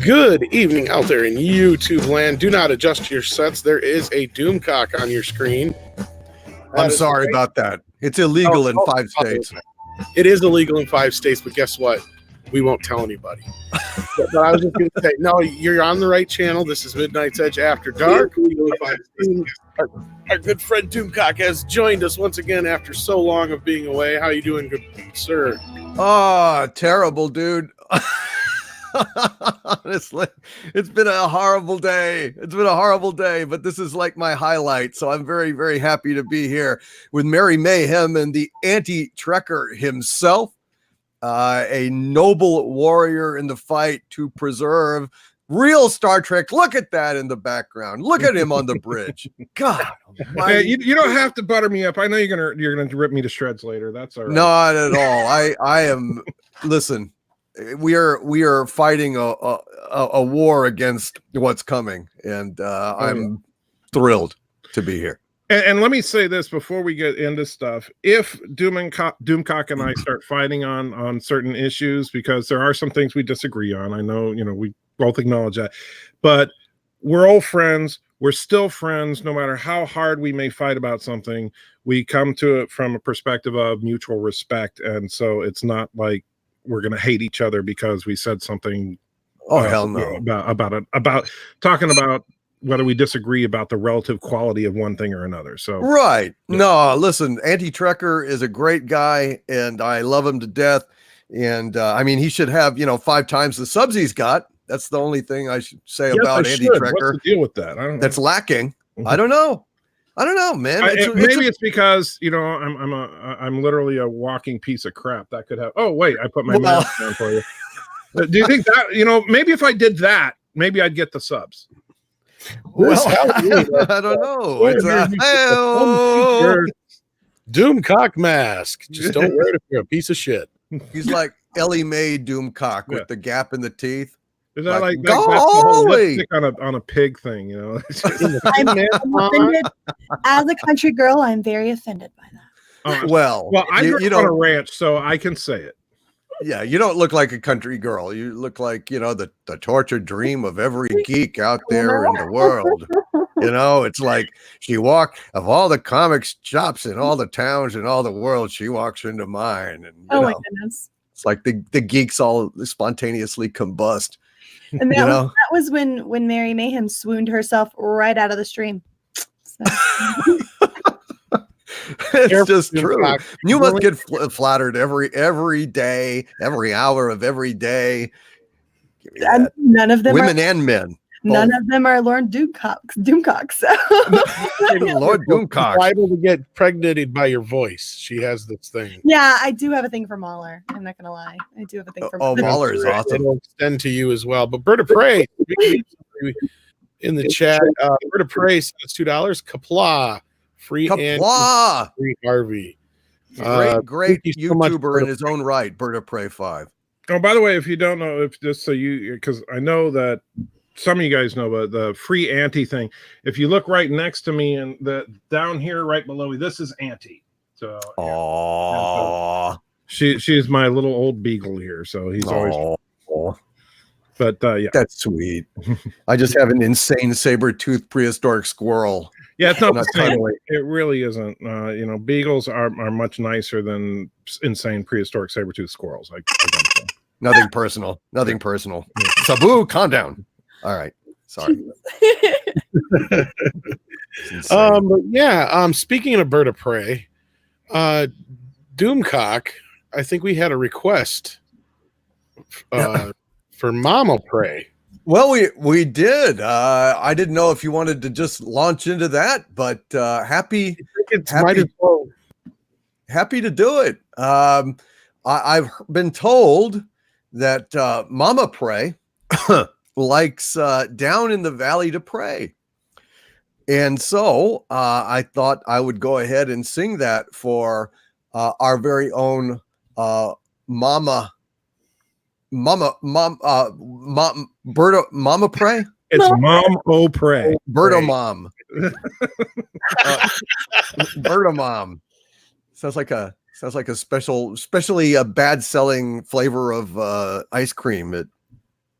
Good evening out there in YouTube land. Do not adjust your sets. There is a Doomcock on your screen. I'm sorry about that. It's illegal in 5 states. It is illegal in 5 states, but guess what? We won't tell anybody. But I was just going to say, no, you're on the right channel. This is Midnight's Edge After Dark. Our good friend Doomcock has joined us once again after so long of being away. How you doing, good sir? Oh, terrible, dude. Honestly, it's been a horrible day. It's been a horrible day, but this is like my highlight. So I'm very, very happy to be here with Merry Mayhem and the anti-trekker himself, a noble warrior in the fight to preserve real Star Trek. Look at that in the background. Look at him on the bridge. God, hey, you don't have to butter me up. I know you're gonna rip me to shreds later. That's all right. Not at all. I am. Listen. We are fighting a war against what's coming, and I'm thrilled to be here. And let me say this before we get into stuff: if Doomcock and I start fighting on certain issues, because there are some things we disagree on, I know, we both acknowledge that, but we're old friends. We're still friends, no matter how hard we may fight about something. We come to it from a perspective of mutual respect, and so it's not like we're going to hate each other because we said something. Oh, hell no. About talking about whether we disagree about the relative quality of one thing or another. So, right. Yeah. No, listen, Anti-Trekker is a great guy and I love him to death. And I mean, he should have, 5 times the subs he's got. That's the only thing I should say about Anti-Trekker. What's the deal with that? I don't know. That's lacking. I don't know, man. Maybe it's because I'm literally a walking piece of crap. That could have. Oh wait, I put my mask down for you. Do you think that maybe if I did that, maybe I'd get the subs? Well, I don't know. It's Doomcock mask. Just don't wear it if you're a piece of shit. He's like Ellie Mae Doomcock with the gap in the teeth. Is that like that's the whole lipstick on a pig thing? I'm offended. As a country girl, I'm very offended by that. Well, I grew up on a ranch, so I can say it. Yeah, you don't look like a country girl. You look like, the tortured dream of every geek out there in the world. It's like she walked, of all the comics shops in all the towns in all the world, she walks into mine. And my goodness. It's like the geeks all spontaneously combust. And that was when Merry Mayhem swooned herself right out of the stream. So. It's just true. You must get flattered every day, every hour of every day. And none of them women and men. None of them are Lord Doomcock. So. Lord Doomcock. Liable to get pregnant by your voice. She has this thing. Yeah, I do have a thing for Mahler. I'm not gonna lie. I do have a thing for Mahler. Mahler is awesome. It'll extend to you as well. But Bird of Prey in the chat. Bird of Prey says $2. Kapla. Free Kapla. Free Harvey. Great YouTuber in his own right. Bird of Prey 5. Oh, by the way, if you don't know, because I know that some of you guys know, but the free Auntie thing, if you look right next to me and down here right below me, this is Auntie. So she's my little old beagle here, so he's always. But yeah, that's sweet. I just have an insane saber-toothed prehistoric squirrel. Yeah, it's not the same. It really isn't. Beagles are much nicer than insane prehistoric saber-toothed squirrels. Nothing personal. Nothing personal. Sabu, calm down. All right. Sorry. But yeah, speaking of Bird of Prey, Doomcock, I think we had a request for Mama Prey. Well, we did. I didn't know if you wanted to just launch into that, but happy to do it. I've been told that Mama Prey likes Down in the Valley to Pray. And so I thought I would go ahead and sing that for our very own Mama Prey. It's Mom O Prey. Berta Mom. Berta Mom. Sounds like a especially a bad selling flavor of ice cream at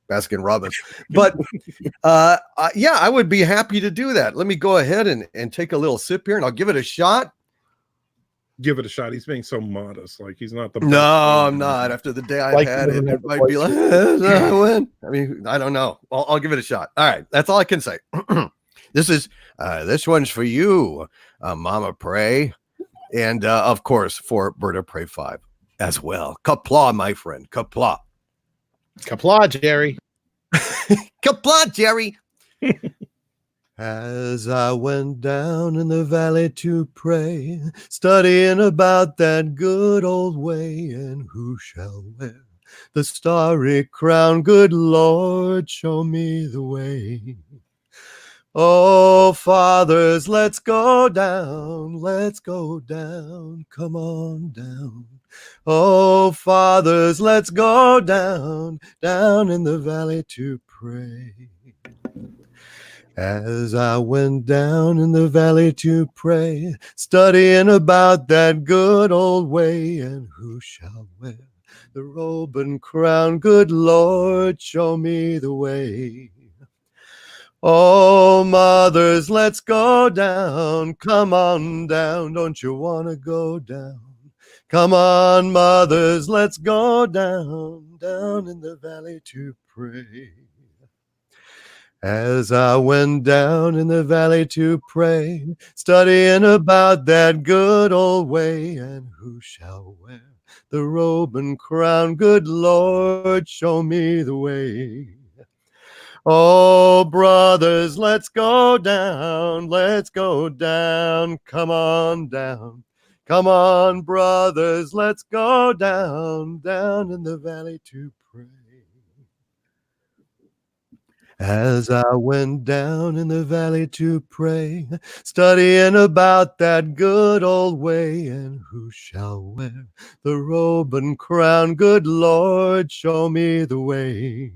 Baskin Robbins. But yeah, I would be happy to do that. Let me go ahead and take a little sip here, and I'll give it a shot. Give it a shot. He's being so modest. Like he's not the No, I'm not. After the day I've had, it might be like, I mean, I don't know. I'll give it a shot. All right, that's all I can say. This one's for you, Mama Pray, and of course for Berta Pray 5 as well. Kapla, my friend. Kapla. Kapla, Jerry. Kapla, Jerry. As I went down in the valley to pray, studying about that good old way, and who shall wear the starry crown? Good Lord, show me the way. Oh, fathers, let's go down, come on down. Oh, fathers, let's go down in the valley to pray. As I went down in the valley to pray, studying about that good old way, and who shall wear the robe and crown? Good Lord, show me the way. Oh, mothers, let's go down. Come on down. Don't you want to go down? Come on, mothers, let's go down in the valley to pray. As I went down in the valley to pray, studying about that good old way, and who shall wear the robe and crown? Good Lord, show me the way. Oh, brothers, let's go down, come on down. Come on, brothers, let's go down in the valley to pray. As I went down in the valley to pray, studying about that good old way, and who shall wear the robe and crown? Good Lord, show me the way.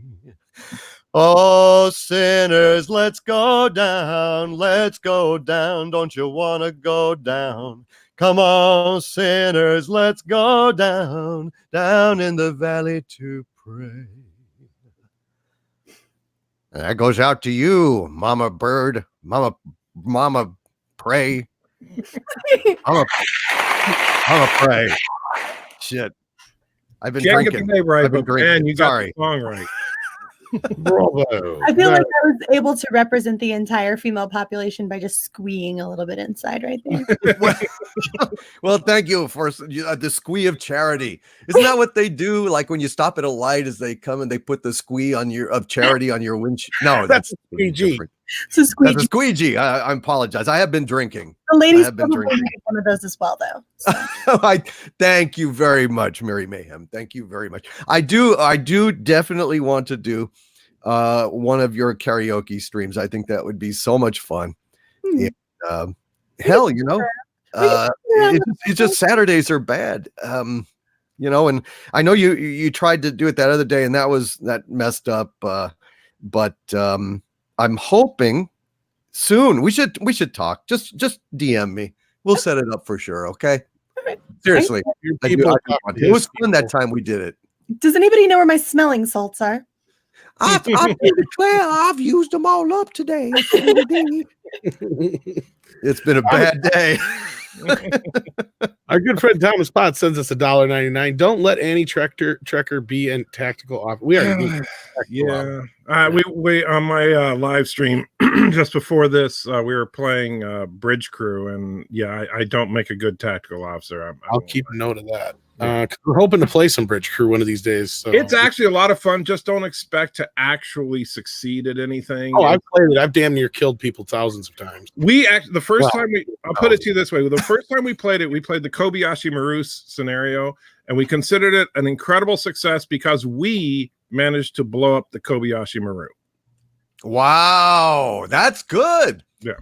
Oh, sinners, let's go down, don't you want to go down? Come on, sinners, let's go down in the valley to pray. And that goes out to you, Mama Bird, Mama Pray. Mama Pray. Shit. I've been drinking. Right, I've been drinking. Man, you got Sorry. the song right. Bravo. I feel like I was able to represent the entire female population by just squeeing a little bit inside right there. Well, thank you for the squee of charity. Isn't that what they do? Like when you stop at a light, as they come and they put the squee of charity on your windshield. No, that's squeegee. So squeegee. That's a squeegee. I apologize. I have been drinking. The ladies have been probably drinking. make one of those as well, though. So. I thank you very much, Mary Mayhem. Thank you very much. I do definitely want to do one of your karaoke streams. I think that would be so much fun. And, hell, you know, it's just Saturdays are bad. You know, and I know you tried to do it that other day, and that messed up. But I'm hoping soon we should talk. Just DM me. We'll set it up for sure. Okay. Seriously, it was fun that time we did it. Does anybody know where my smelling salts are? I declare I've used them all up today. It's been a bad day. Our good friend Thomas Potts sends us $1.99. Don't let any trekker be in tactical offer. We are we on my live stream just before this we were playing Bridge Crew, and I don't make a good tactical officer. I'll keep a note of that. We're hoping to play some Bridge Crew one of these days. So. It's actually a lot of fun. Just don't expect to actually succeed at anything. Oh, I've played it. I've damn near killed people thousands of times. I'll put it to you this way. The first time we played it, we played the Kobayashi Maru scenario, and we considered it an incredible success because we managed to blow up the Kobayashi Maru. Wow, that's good. Yeah.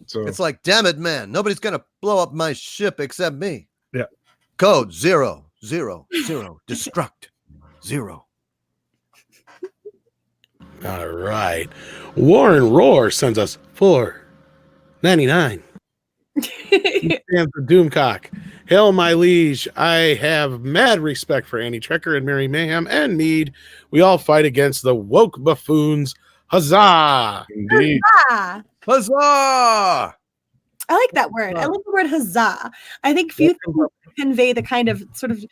So it's like, damn it, man, nobody's gonna blow up my ship except me. Yeah. Code 000 destruct 0. All right. Warren Roar sends us $4.99. Stands for Doomcock. Hail, my liege. I have mad respect for Annie Trekker and Mary Mayhem and Mead. We all fight against the woke buffoons. Huzzah! Indeed. Ah, Huzzah! I like that word. I love the word huzzah. I think few things convey the kind of sort of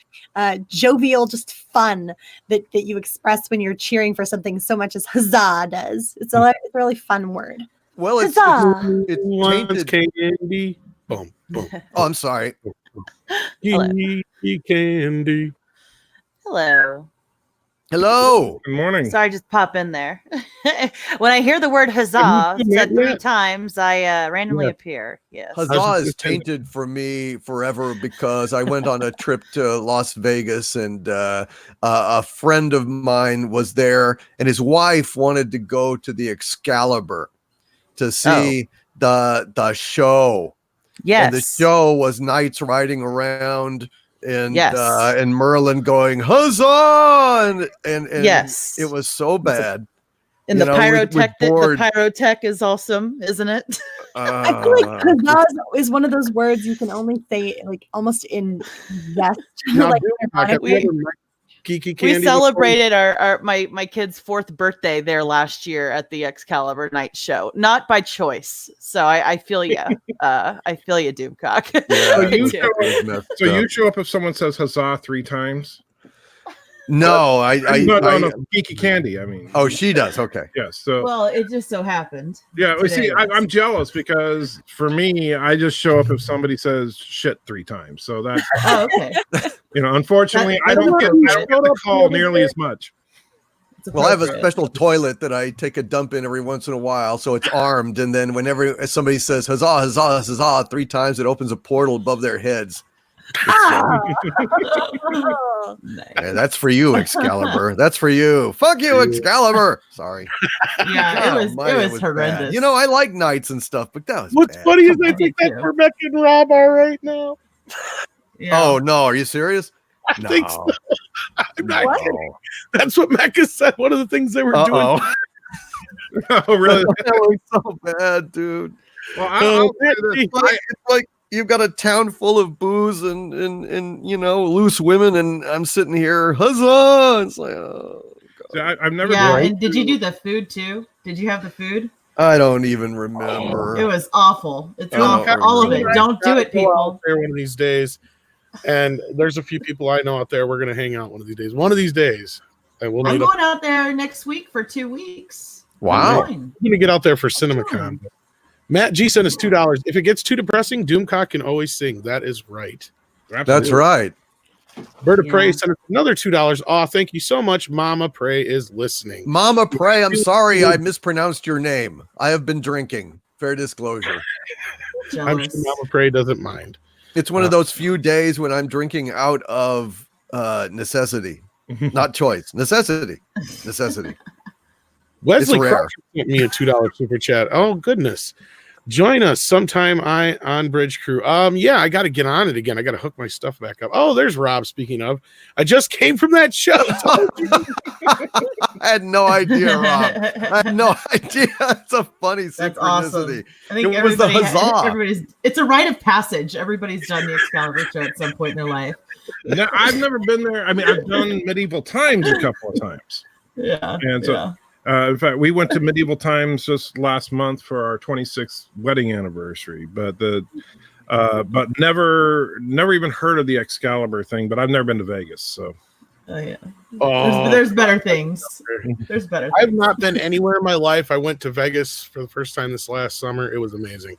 jovial, just fun that you express when you're cheering for something so much as huzzah does. It's a really fun word. Well, it's Wants tainted. candy. Boom, boom. Oh, I'm sorry. Hello. Candy. Hello. Hello. Good morning. Sorry, just pop in there. When I hear the word huzzah said 3 times, I randomly appear. Yes. Huzzah is tainted for me forever because I went on a trip to Las Vegas and a friend of mine was there and his wife wanted to go to the Excalibur to see the show. Yes. And the show was knights riding around and Yes. And Merlin going huzzah and Yes. it was so bad. And You the know, with pyrotech is awesome, isn't it? I feel like huzzah is one of those words you can only say like almost in jest. Now, like, have you ever met Geeky Candy? We celebrated my kid's 4th birthday there last year at the Excalibur night show, not by choice. So I feel you. I feel you, Doomcock. Yeah, So I you do. show up, so you show up if someone says huzzah 3 times? No, No, Geeky Candy. I mean, oh, she does. Okay. yes. So Well, it just so happened. yeah, well, see, today I'm jealous because for me, I just show up if somebody says shit 3 times. So that's Oh, okay. unfortunately, I don't get the call nearly as much. It's Well, I have a appropriate. special toilet that I take a dump in every once in a while, so it's armed. And then whenever somebody says huzzah, huzzah, huzzah 3 times, it opens a portal above their heads. Nice. Yeah, that's for you, Excalibur. That's for you. Fuck you, Excalibur. Sorry. Yeah, Oh, it man, was bad. horrendous. You know, I like knights and stuff, but that was What's bad. funny is I Me think that's too. where Mecca and Rob are right now. Yeah. Oh no, are you serious? I think so. I'm not No. kidding. That's what Mecca said. One of the things they were doing. Uh-oh. Oh, really? That was so bad, dude. Well, I'll say this. It's like you've got a town full of booze and you know loose women, and I'm sitting here, huzzah! It's like, oh, See, I've never. Yeah, been and did you to- do the food too? Did you have the food? I don't even remember. It was awful. It's Oh, awful. All of it. Right. Don't do it, Gotta go out people. there one of these days. And there's a few people I know out there. We're going to hang out one of these days. One of these days. And we'll I'm meet up. going out there next week for 2 weeks. Wow. I'm going. I'm going to get out there for CinemaCon. Matt G sent us $2. If it gets too depressing, Doomcock can always sing. That is right. That's right. Bird of Prey Yeah. sent us another $2. Oh, thank you so much. Mama Prey is listening. Mama Prey, I'm sorry I mispronounced your name. I have been drinking. Fair disclosure. I'm Jealous. sure Mama Prey doesn't mind. It's one of those few days when I'm drinking out of necessity, not choice. Necessity. Wesley rare. Crouch sent me a $2 super chat. Oh goodness. Join us sometime on Bridge Crew. Yeah, I got to get on it again. I got to hook my stuff back up. Oh, there's Rob. Speaking of, I just came from that show. I had no idea, Rob. I had no idea. It's a funny That's synchronicity. awesome. I think It was the huzzah. it's a rite of passage. Everybody's done the Excalibur show at some point in their life. No, I've never been there. I mean, I've done Medieval Times a couple of times. Yeah. And so, yeah. in fact, we went to Medieval Times just last month for our 26th wedding anniversary. But but never even heard of the Excalibur thing. But I've never been to Vegas, so Oh, yeah. Oh, There's better things. There's better things. I've not been anywhere in my life. I went to Vegas for the first time this last summer. It was amazing.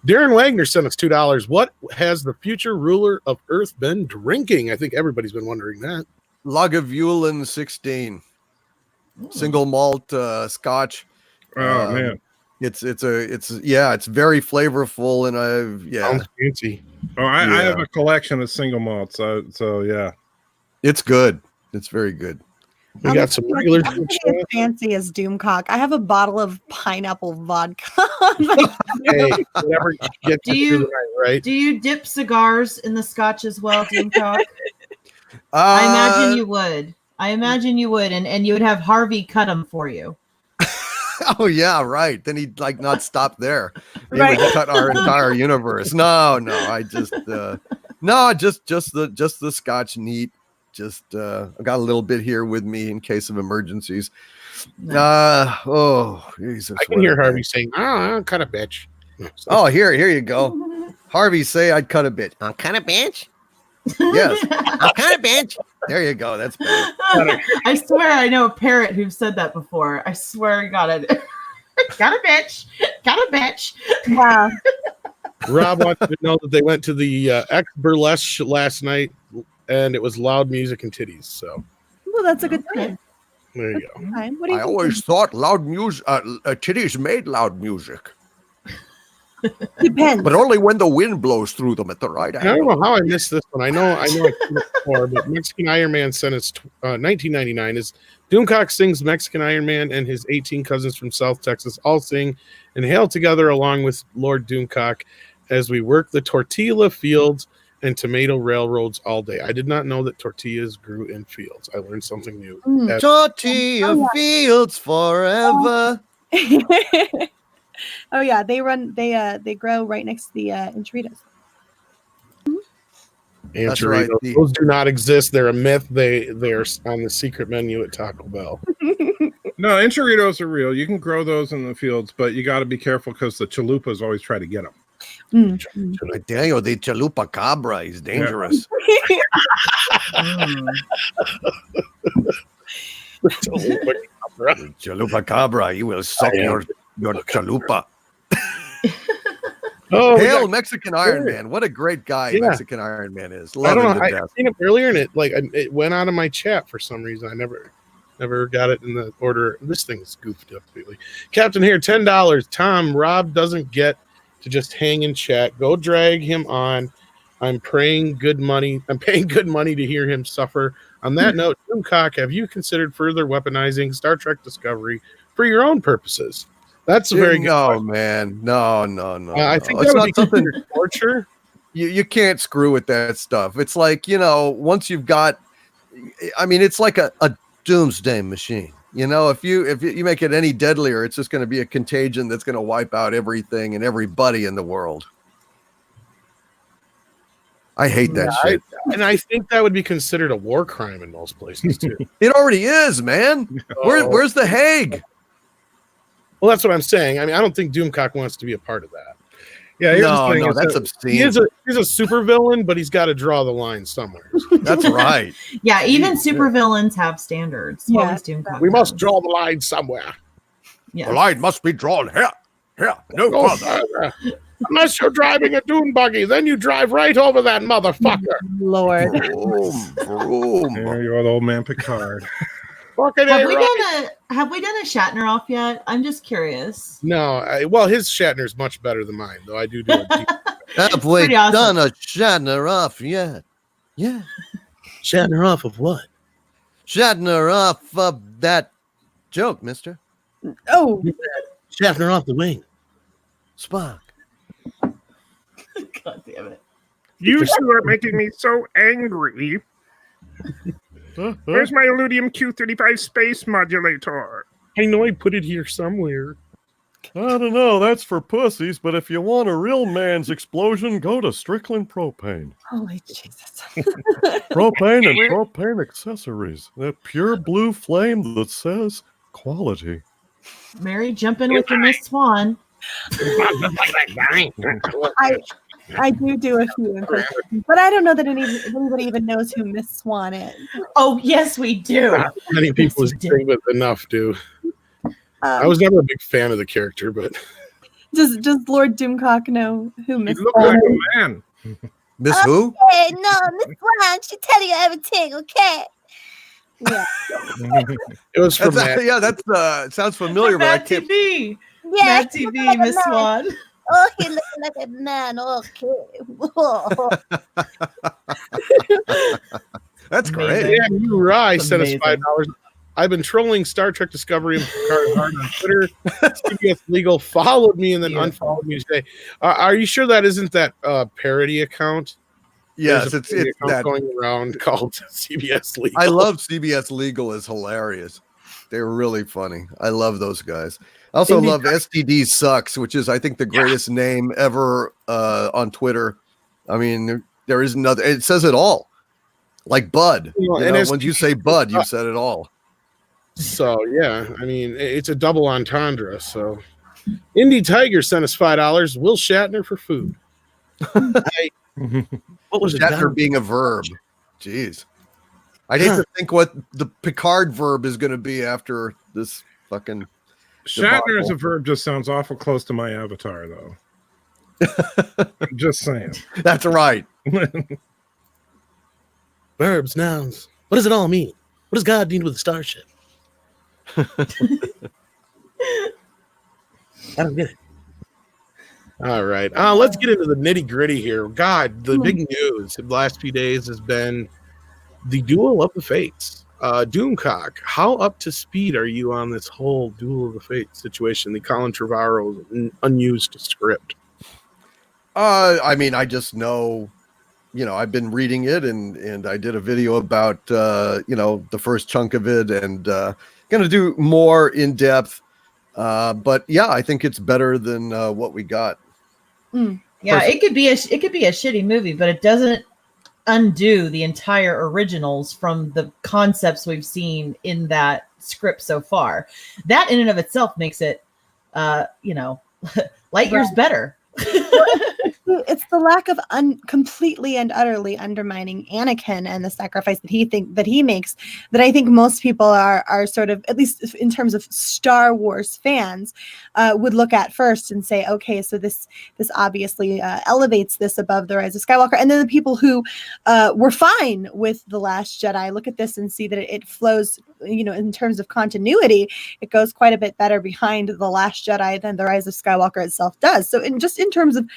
Darren Wagner sent us $2. What has the future ruler of Earth been drinking? I think everybody's been wondering that. Lagavulin 16. Single malt scotch. oh man. It's very flavorful, and Sounds fancy. Oh, I Yeah. have a collection of single malts. So yeah. it's good. It's very good. We got some regular. I'm not as fancy as Doomcock. I have a bottle of pineapple vodka. Hey, whatever gets Do you you- through the night, right? Do you dip cigars in the scotch as well, Doomcock? I Uh, imagine you would. And you would have Harvey cut them for you. Oh yeah, right. Then he'd not stop there. He Right. would cut our entire universe. No, I just No, just the Scotch neat. Just I got a little bit here with me in case of emergencies. Oh, Jesus! I can hear Harvey saying, "Oh, cut a bitch." Oh, here you go. Harvey, say I'd cut a bitch. I'll cut a bitch. Yes, I'll cut a bitch. There you go. That's better. I swear I know a parrot who said that before. I swear I got it. Got a bitch. Got a bitch. Wow. Rob wants to know that they went to the X Burlesque last night, and it was loud music and titties. So, Well, that's a good time. there you go. What do you I always thought loud music, titties made loud music, depends. but only when the wind blows through them at the right I don't angle. know how I missed this one. I know I've seen it before, but Mexican Iron Man sent us 1999 is Doomcock sings Mexican Iron Man, and his 18 cousins from South Texas all sing and hail together along with Lord Doomcock as we work the tortilla fields and tomato railroads all day. I did not know that tortillas grew in fields. I learned something new. Tortilla fields forever. Oh yeah, they grow right next to the enchiladas. That's right. Those do not exist. They're a myth. They're on the secret menu at Taco Bell. No, enchiladas are real. You can grow those in the fields, but you got to be careful because the chalupas always try to get them. I tell you, the chalupa cabra is dangerous. Chalupa cabra, you will suck your chalupa. Oh, Hail Mexican Iron Man! What a great guy Mexican Iron Man is. I Love don't him know. to I death. seen it earlier, and it went out of my chat for some reason. I never got it in the order. This thing's goofed up completely. Captain here, $10. Tom, Rob doesn't get to just hang in chat. Go drag him on. I'm paying good money to hear him suffer. On that note, Doomcock, have you considered further weaponizing Star Trek Discovery for your own purposes? That's a very good question. Man. No. I think it's that would not be something. considered torture. You can't screw with that stuff. It's like, once you've got, I mean, it's like a doomsday machine. If you make it any deadlier, it's just going to be a contagion that's going to wipe out everything and everybody in the world. I hate that shit. And I think that would be considered a war crime in most places too. It already is, man. Where's the Hague? Well, that's what I'm saying. I mean, I don't think Doomcock wants to be a part of that. Yeah, here's the thing, no, is that's that obscene. He's a super villain, but he's got to draw the line somewhere. That's right. Yeah, even supervillains have standards. Yeah. Always Doomcock We must does. draw the line somewhere. Yes. The line must be drawn here. No Go further. further. Unless you're driving a dune buggy, then you drive right over that motherfucker. Lord. Vroom. there you are, the old man Picard. Fucking Have A, we right. done a Shatner off yet? I'm just curious. No, well, his Shatner's much better than mine, though. I do a deep Have we pretty awesome. done a Shatner off yet? Yeah. Shatner off of what? Shatner off of that joke, mister. Oh, Shatner off the wing. Spock. God damn it. You two are making me so angry. Where's my Illudium Q35 space modulator? I know I put it here somewhere. I don't know, that's for pussies, but if you want a real man's explosion, go to Strickland Propane. holy Jesus. Propane and propane accessories. That pure blue flame that says quality. Mary, jump in with your Miss Swan. I do a few impressions, but I don't know that anybody even knows who Miss Swan is. Oh, yes, we do. Not many people Yes, you think with enough do. I was never a big fan of the character, but Does Lord Doomcock know who You Miss look Swan like is? a man. Miss who? Hey, no, Miss Swan, she tell you everything, okay? Yeah. it was from That's, Matt. yeah, that's sounds familiar, but I Mad can't. TV. Yeah, Mad she TV, look like a Miss man. Swan. Oh, he looking like a man, okay. That's great. Amazing. Yeah, you Rye That's sent us amazing. $5. I've been trolling Star Trek Discovery and Picard hard on Twitter. CBS Legal followed me and then unfollowed me today. Are you sure that isn't that parody account? Yes, There's a it's parody account that. going around called CBS Legal. I love CBS Legal is hilarious. They're really funny. I love those guys. I also Indeed. love STD Sucks, which is I think the greatest name ever on Twitter. I mean, There is nothing. It says it all. Like Bud. Well, You and know, it's- when you say Bud, you said it all. So yeah, I mean it's a double entendre. So Indie Tiger sent us $5. Will Shatner for food. What was it? Shatner being a verb. Jeez. I'd hate to think what the Picard verb is going to be after this fucking. Shatner as debacle. a verb just sounds awful close to my avatar, though. I'm just saying. That's right. Verbs, nouns. What does it all mean? What does God need with a starship? I don't get it. All right. Let's get into the nitty gritty here. God, the big news in the last few days has been the Duel of the Fates. Doomcock, how up to speed are you on this whole Duel of the Fates situation? The Colin Trevorrow unused script. I mean, I just know, I've been reading it and I did a video about, the first chunk of it and going to do more in depth. But yeah, I think it's better than what we got. Yeah, it could be a shitty movie, but it doesn't undo the entire originals from the concepts we've seen in that script so far. That in and of itself makes it, light years better. It's the lack of completely and utterly undermining Anakin and the sacrifice that he makes that I think most people are sort of, at least in terms of Star Wars fans, would look at first and say, okay, so this obviously elevates this above the Rise of Skywalker. And then the people who were fine with The Last Jedi look at this and see that it flows, in terms of continuity, it goes quite a bit better behind The Last Jedi than The Rise of Skywalker itself does. So in terms of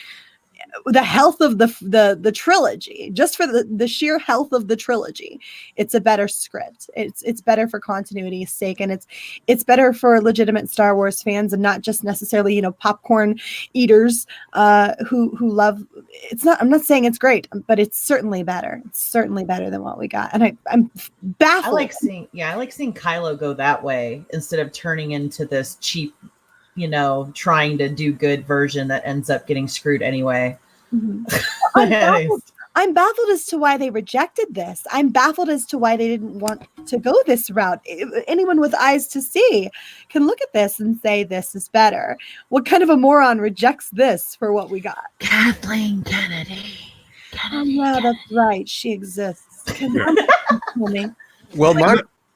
the health of the trilogy, just for the sheer health of the trilogy, it's a better script. It's better for continuity's sake, and it's better for legitimate Star Wars fans and not just necessarily popcorn eaters who love. It's not. I'm not saying it's great, but it's certainly better. It's certainly better than what we got, and I'm baffled. I like seeing Kylo go that way instead of turning into this cheap, trying to do good version that ends up getting screwed anyway. Mm-hmm. I'm baffled as to why they rejected this. I'm baffled as to why they didn't want to go this route. Anyone with eyes to see can look at this and say this is better. What kind of a moron rejects this for what we got? Kathleen Kennedy. Yeah, that's right. She exists. Well,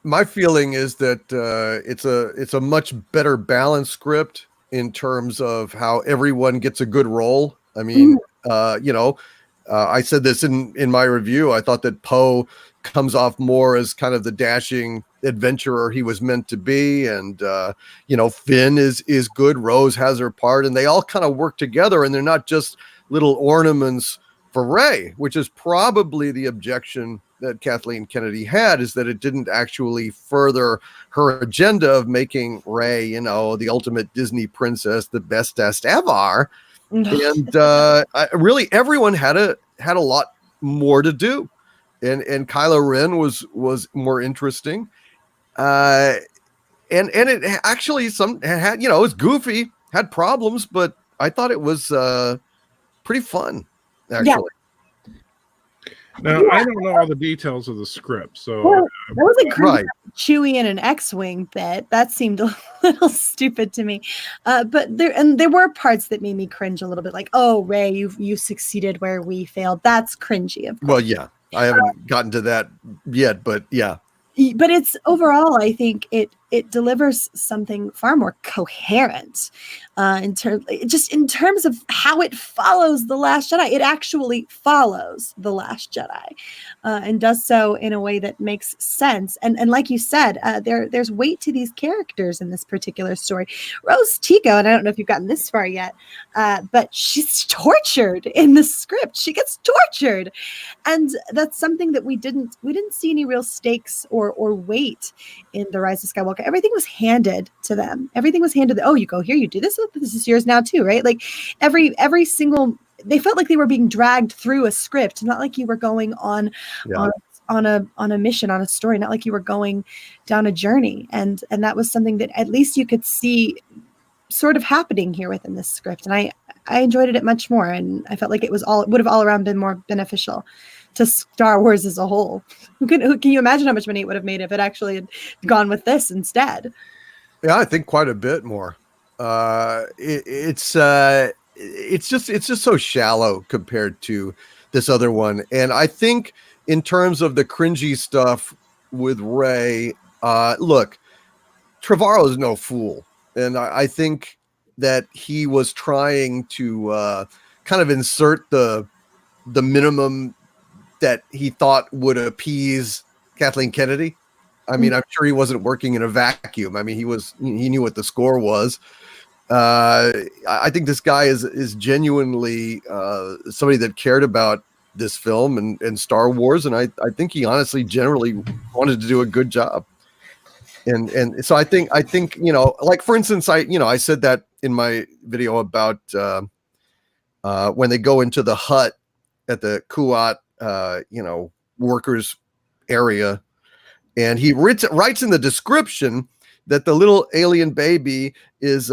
my feeling is that it's a much better balanced script in terms of how everyone gets a good role. I mean, I said this in my review. I thought that Poe comes off more as kind of the dashing adventurer he was meant to be, and Finn is good. Rose has her part, and they all kind of work together, and they're not just little ornaments for Rey, which is probably the objection that Kathleen Kennedy had, is that it didn't actually further her agenda of making Rey, the ultimate Disney princess, the bestest ever. And really, everyone had a lot more to do, and Kylo Ren was more interesting, and it actually had it was goofy, had problems, but I thought it was pretty fun, actually. Yeah. Now, I don't know all the details of the script, so Well, that was a Right. Chewie in an X-wing bit. That seemed a little stupid to me, but there were parts that made me cringe a little bit. Like, oh, Rey, you succeeded where we failed. That's cringy, of course. Well, yeah, I haven't gotten to that yet, but yeah. But it's overall, I think it delivers something far more coherent in terms of how it follows The Last Jedi. It actually follows The Last Jedi and does so in a way that makes sense. And like you said, there's weight to these characters in this particular story. Rose Tico, and I don't know if you've gotten this far yet, but she's tortured in the script. She gets tortured, and that's something that we didn't see any real stakes or weight in The Rise of Skywalker. Everything was handed to them. Everything was handed. Oh, you go here, you do this. Oh, this is yours now too, right? Like every single. They felt like they were being dragged through a script, not like you were going on a mission, on a story, not like you were going down a journey. And that was something that at least you could see sort of happening here within this script. And I enjoyed it much more, and I felt like it would have all around been more beneficial to Star Wars as a whole. Can you imagine how much money it would have made if it actually had gone with this instead? Yeah, I think quite a bit more. It's just so shallow compared to this other one. And I think in terms of the cringy stuff with Rey, look, Trevorrow is no fool. And I think that he was trying to kind of insert the minimum that he thought would appease Kathleen Kennedy. I mean, I'm sure he wasn't working in a vacuum. I mean, he knew what the score was. I think this guy is genuinely somebody that cared about this film and Star Wars, and I think he honestly generally wanted to do a good job. And so I think like for instance, I said that in my video about when they go into the hut at the Kuat workers area. And he writes in the description that the little alien baby is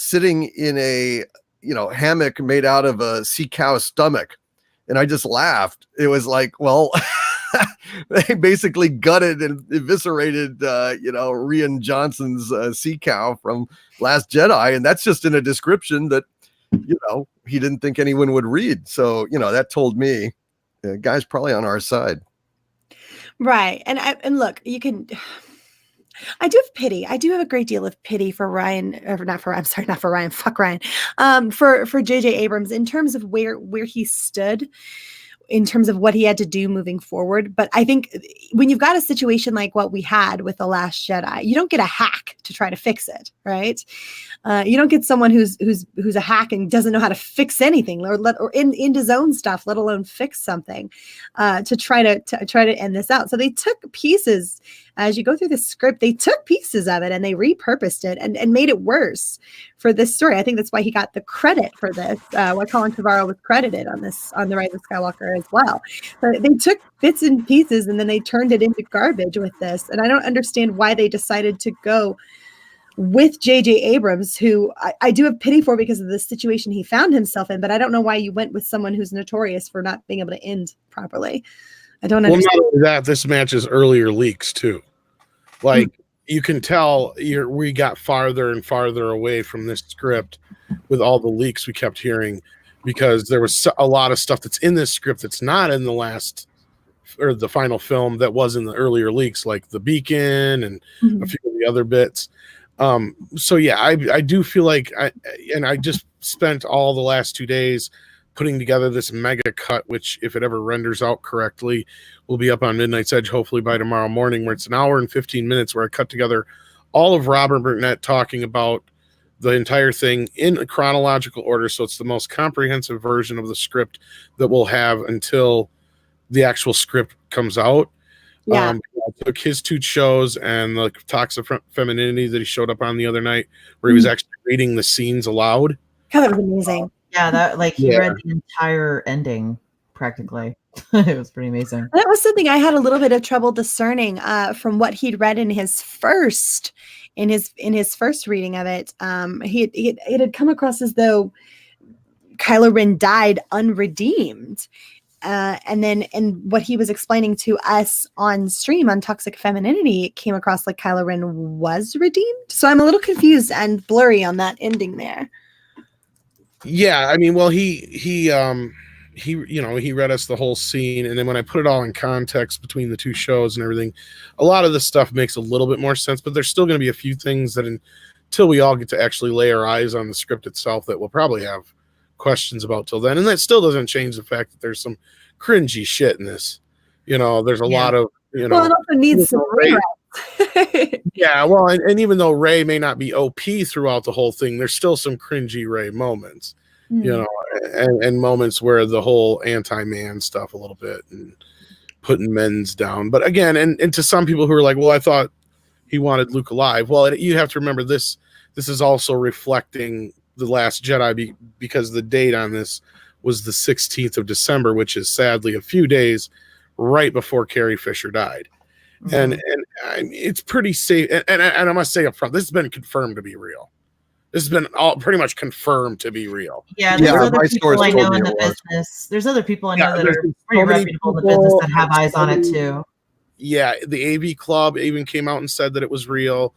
sitting in a hammock made out of a sea cow's stomach, and I just laughed. It was like, well, they basically gutted and eviscerated, Rian Johnson's sea cow from Last Jedi, and that's just in a description that he didn't think anyone would read. So that told me the guy's probably on our side. Right. And look, I do have pity. I do have a great deal of pity for Ryan, or not for Ryan, fuck Ryan. For J.J. Abrams in terms of where he stood in terms of what he had to do moving forward. But I think when you've got a situation like what we had with The Last Jedi, you don't get a hack to try to fix it, right? You don't get someone who's a hack and doesn't know how to fix anything or into zone stuff, let alone fix something to try to end this out. So they took pieces, as you go through the script, they took pieces of it and they repurposed it and made it worse for this story. I think that's why he got the credit for this, why Colin Trevorrow was credited on The Rise of Skywalker as well. So they took bits and pieces and then they turned it into garbage with this. And I don't understand why they decided to go with J.J. Abrams, who I do have pity for because of the situation he found himself in, but I don't know why you went with someone who's notorious for not being able to end properly. I don't understand. Well, not only that, this matches earlier leaks too. Like you can tell we got farther and farther away from this script with all the leaks we kept hearing, because there was a lot of stuff that's in this script that's not in the last or the final film that was in the earlier leaks, like the beacon and a few of the other bits. So yeah, I do feel like I just spent all the last 2 days putting together this mega cut, which if it ever renders out correctly, will be up on Midnight's Edge hopefully by tomorrow morning, where it's an hour and 15 minutes where I cut together all of Robert Burnett talking about the entire thing in a chronological order. So it's the most comprehensive version of the script that we'll have until the actual script comes out. Yeah. I took his 2 shows and the Toxic Femininity that he showed up on the other night, where he was actually reading the scenes aloud. God, that was amazing. Yeah, that he read the entire ending practically. It was pretty amazing. That was something I had a little bit of trouble discerning from what he'd read in his first reading of it. It had come across as though Kylo Ren died unredeemed. And what he was explaining to us on stream on Toxic Femininity, it came across like Kylo Ren was redeemed. So I'm a little confused and blurry on that ending there. Yeah, I mean, well, he read us the whole scene, and then when I put it all in context between the 2 shows and everything, a lot of this stuff makes a little bit more sense. But there's still going to be a few things that, until we all get to actually lay our eyes on the script itself, that we'll probably have questions about till then. And that still doesn't change the fact that there's some cringy shit in this. There's a lot of Well, it also needs some rewrites. Yeah, well, and even though Rey may not be OP throughout the whole thing, there's still some cringy Rey moments, and moments where the whole anti-man stuff a little bit and putting men's down. But again, and to some people who are like, well, I thought he wanted Luke alive. Well, you have to remember this is also reflecting The Last Jedi because the date on this was the 16th of December, which is sadly a few days right before Carrie Fisher died. And it's pretty safe. And I must say up front, this has been confirmed to be real. This has been all pretty much confirmed to be real. Yeah, there's Yeah, other my people source I told know me in it the was. business. There's other people I know Yeah, that there's are been pretty so many reputable in the people, business that have eyes so on it many- too. Yeah, the AV Club even came out and said that it was real.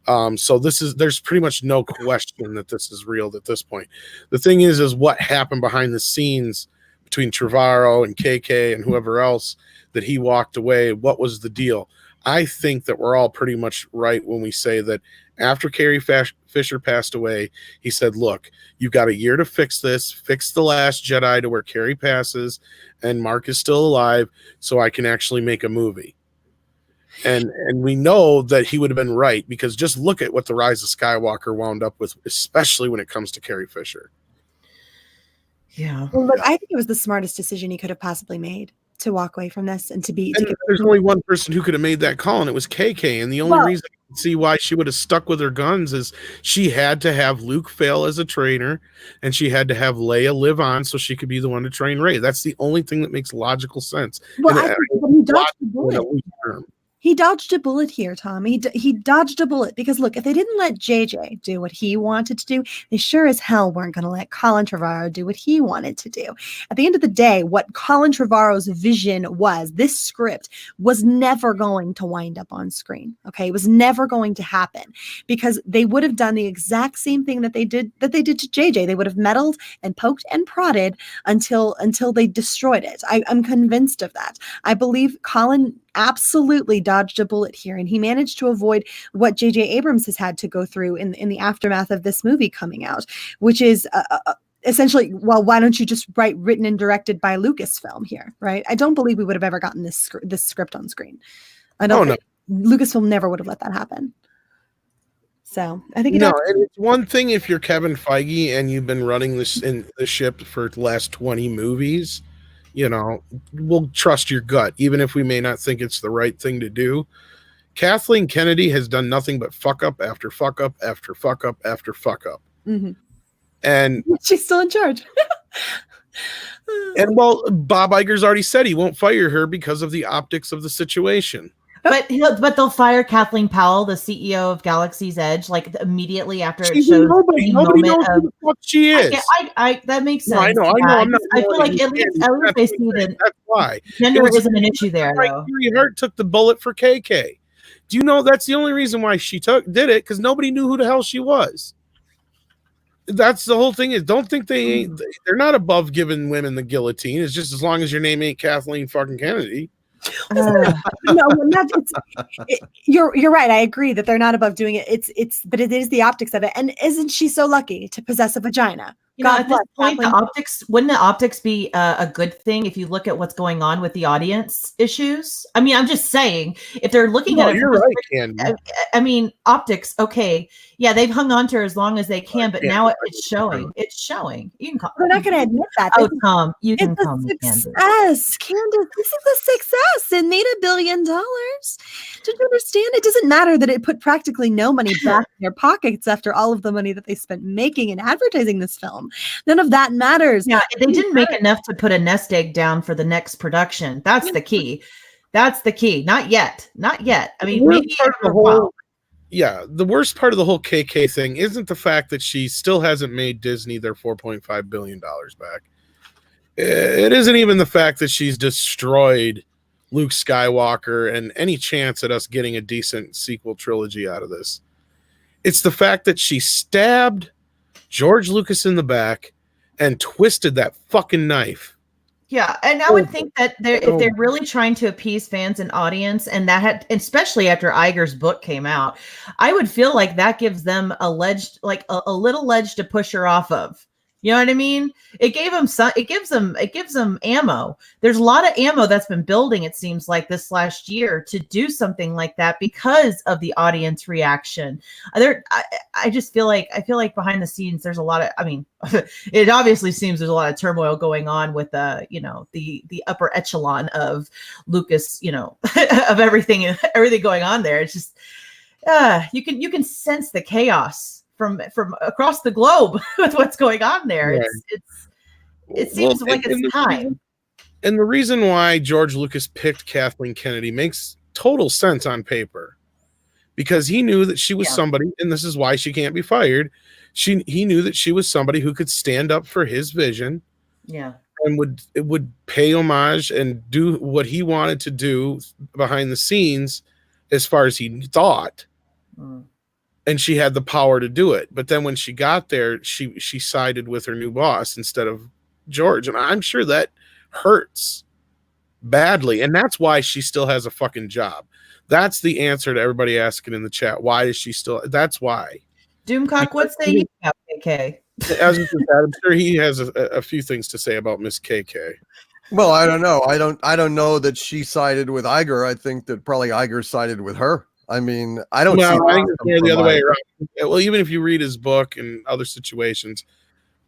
So there's pretty much no question that this is real at this point. The thing is what happened behind the scenes between Trevorrow and KK and whoever else that he walked away. What was the deal? I think that we're all pretty much right when we say that after Carrie Fisher passed away, he said, look, you've got a year to fix this, fix The Last Jedi to where Carrie passes and Mark is still alive so I can actually make a movie. And we know that he would have been right because just look at what The Rise of Skywalker wound up with, especially when it comes to Carrie Fisher. Yeah. Well, look, I think it was the smartest decision he could have possibly made to walk away from this and to be. And there's only one person who could have made that call, and it was KK. And the only reason I can see why she would have stuck with her guns is she had to have Luke fail as a trainer, and she had to have Leia live on so she could be the one to train Rey. That's the only thing that makes logical sense. Well, I think he dodged the bullet. He dodged a bullet here, Tom. He dodged a bullet because look, if they didn't let JJ do what he wanted to do, they sure as hell weren't going to let Colin Trevorrow do what he wanted to do. At the end of the day, what Colin Trevorrow's vision was, this script was never going to wind up on screen. Okay, it was never going to happen because they would have done the exact same thing that they did to JJ. They would have meddled and poked and prodded until they destroyed it. I'm convinced of that. I believe Colin absolutely dodged a bullet here, and he managed to avoid what J.J. Abrams has had to go through in the aftermath of this movie coming out, which is essentially, well, why don't you just write written and directed by Lucasfilm here, right? I don't believe we would have ever gotten this script on screen. I don't think Lucasfilm never would have let that happen. So I think and it's one thing if you're Kevin Feige and you've been running this in the ship for the last 20 movies. You know, we'll trust your gut, even if we may not think it's the right thing to do. Kathleen Kennedy has done nothing but fuck up after fuck up after fuck up after fuck up. Mm-hmm. And she's still in charge. And well, Bob Iger's already said he won't fire her because of the optics of the situation. But they'll fire Kathleen Powell, the CEO of Galaxy's Edge, like immediately after it She's shows nobody knows who the fuck she is. I that makes sense. No, I know. I feel like at least they see that. That's why Gender isn't an issue there, though. Carrie Hart took the bullet for KK. Do you know that's the only reason why she did it? Because nobody knew who the hell she was. That's the whole thing. Is don't think they're not above giving women the guillotine. It's just as long as your name ain't Kathleen fucking Kennedy. You're right. I agree that they're not above doing it. But it is the optics of it. And isn't she so lucky to possess a vagina? At this point, wouldn't the optics be a good thing if you look at what's going on with the audience issues? I mean, I'm just saying, if they're looking at it, you're right, Candy. I mean, optics. Okay, yeah, they've hung on to her as long as they can, but now it's showing. It's showing. You can call. They're not going to admit that. Oh, Tom, you can call me Candace. Candace, this is a success. It made $1 billion. Did you understand? It doesn't matter that it put practically no money back in their pockets after all of the money that they spent making and advertising this film. None of that matters. Yeah, they didn't make enough to put a nest egg down for the next production. That's the key. That's the key. Not yet. Not yet. I mean, maybe after a while. Yeah, the worst part of the whole KK thing isn't the fact that she still hasn't made Disney their $4.5 billion back. It isn't even the fact that she's destroyed Luke Skywalker and any chance at us getting a decent sequel trilogy out of this. It's the fact that she stabbed George Lucas in the back and twisted that fucking knife. Yeah, and I would think that if they're really trying to appease fans and audience, and that had, especially after Iger's book came out, I would feel like that gives them a ledge, like a little ledge to push her off of. You know what I mean? It gives them ammo. There's a lot of ammo that's been building, it seems like, this last year to do something like that because of the audience reaction. I just feel like behind the scenes there's a lot of, I mean, it obviously seems there's a lot of turmoil going on with the upper echelon of Lucas, of everything going on there. It's just you can sense the chaos from across the globe with what's going on there. Right. It seems like it's time. And the reason why George Lucas picked Kathleen Kennedy makes total sense on paper, because he knew that she was somebody, and this is why she can't be fired. he knew that she was somebody who could stand up for his vision Yeah. and would pay homage and do what he wanted to do behind the scenes as far as he thought. And she had the power to do it. But then when she got there, she sided with her new boss instead of George. And I'm sure that hurts badly. And that's why she still has a fucking job. That's the answer to everybody asking in the chat. Why is she still? That's why. Doomcock, what say you about KK? As I'm sure he has a few things to say about Miss KK. Well, I don't know. I don't know that she sided with Iger. I think that probably Iger sided with her. I mean, I don't. No, see I think it's more the other way around. Well, even if you read his book and other situations,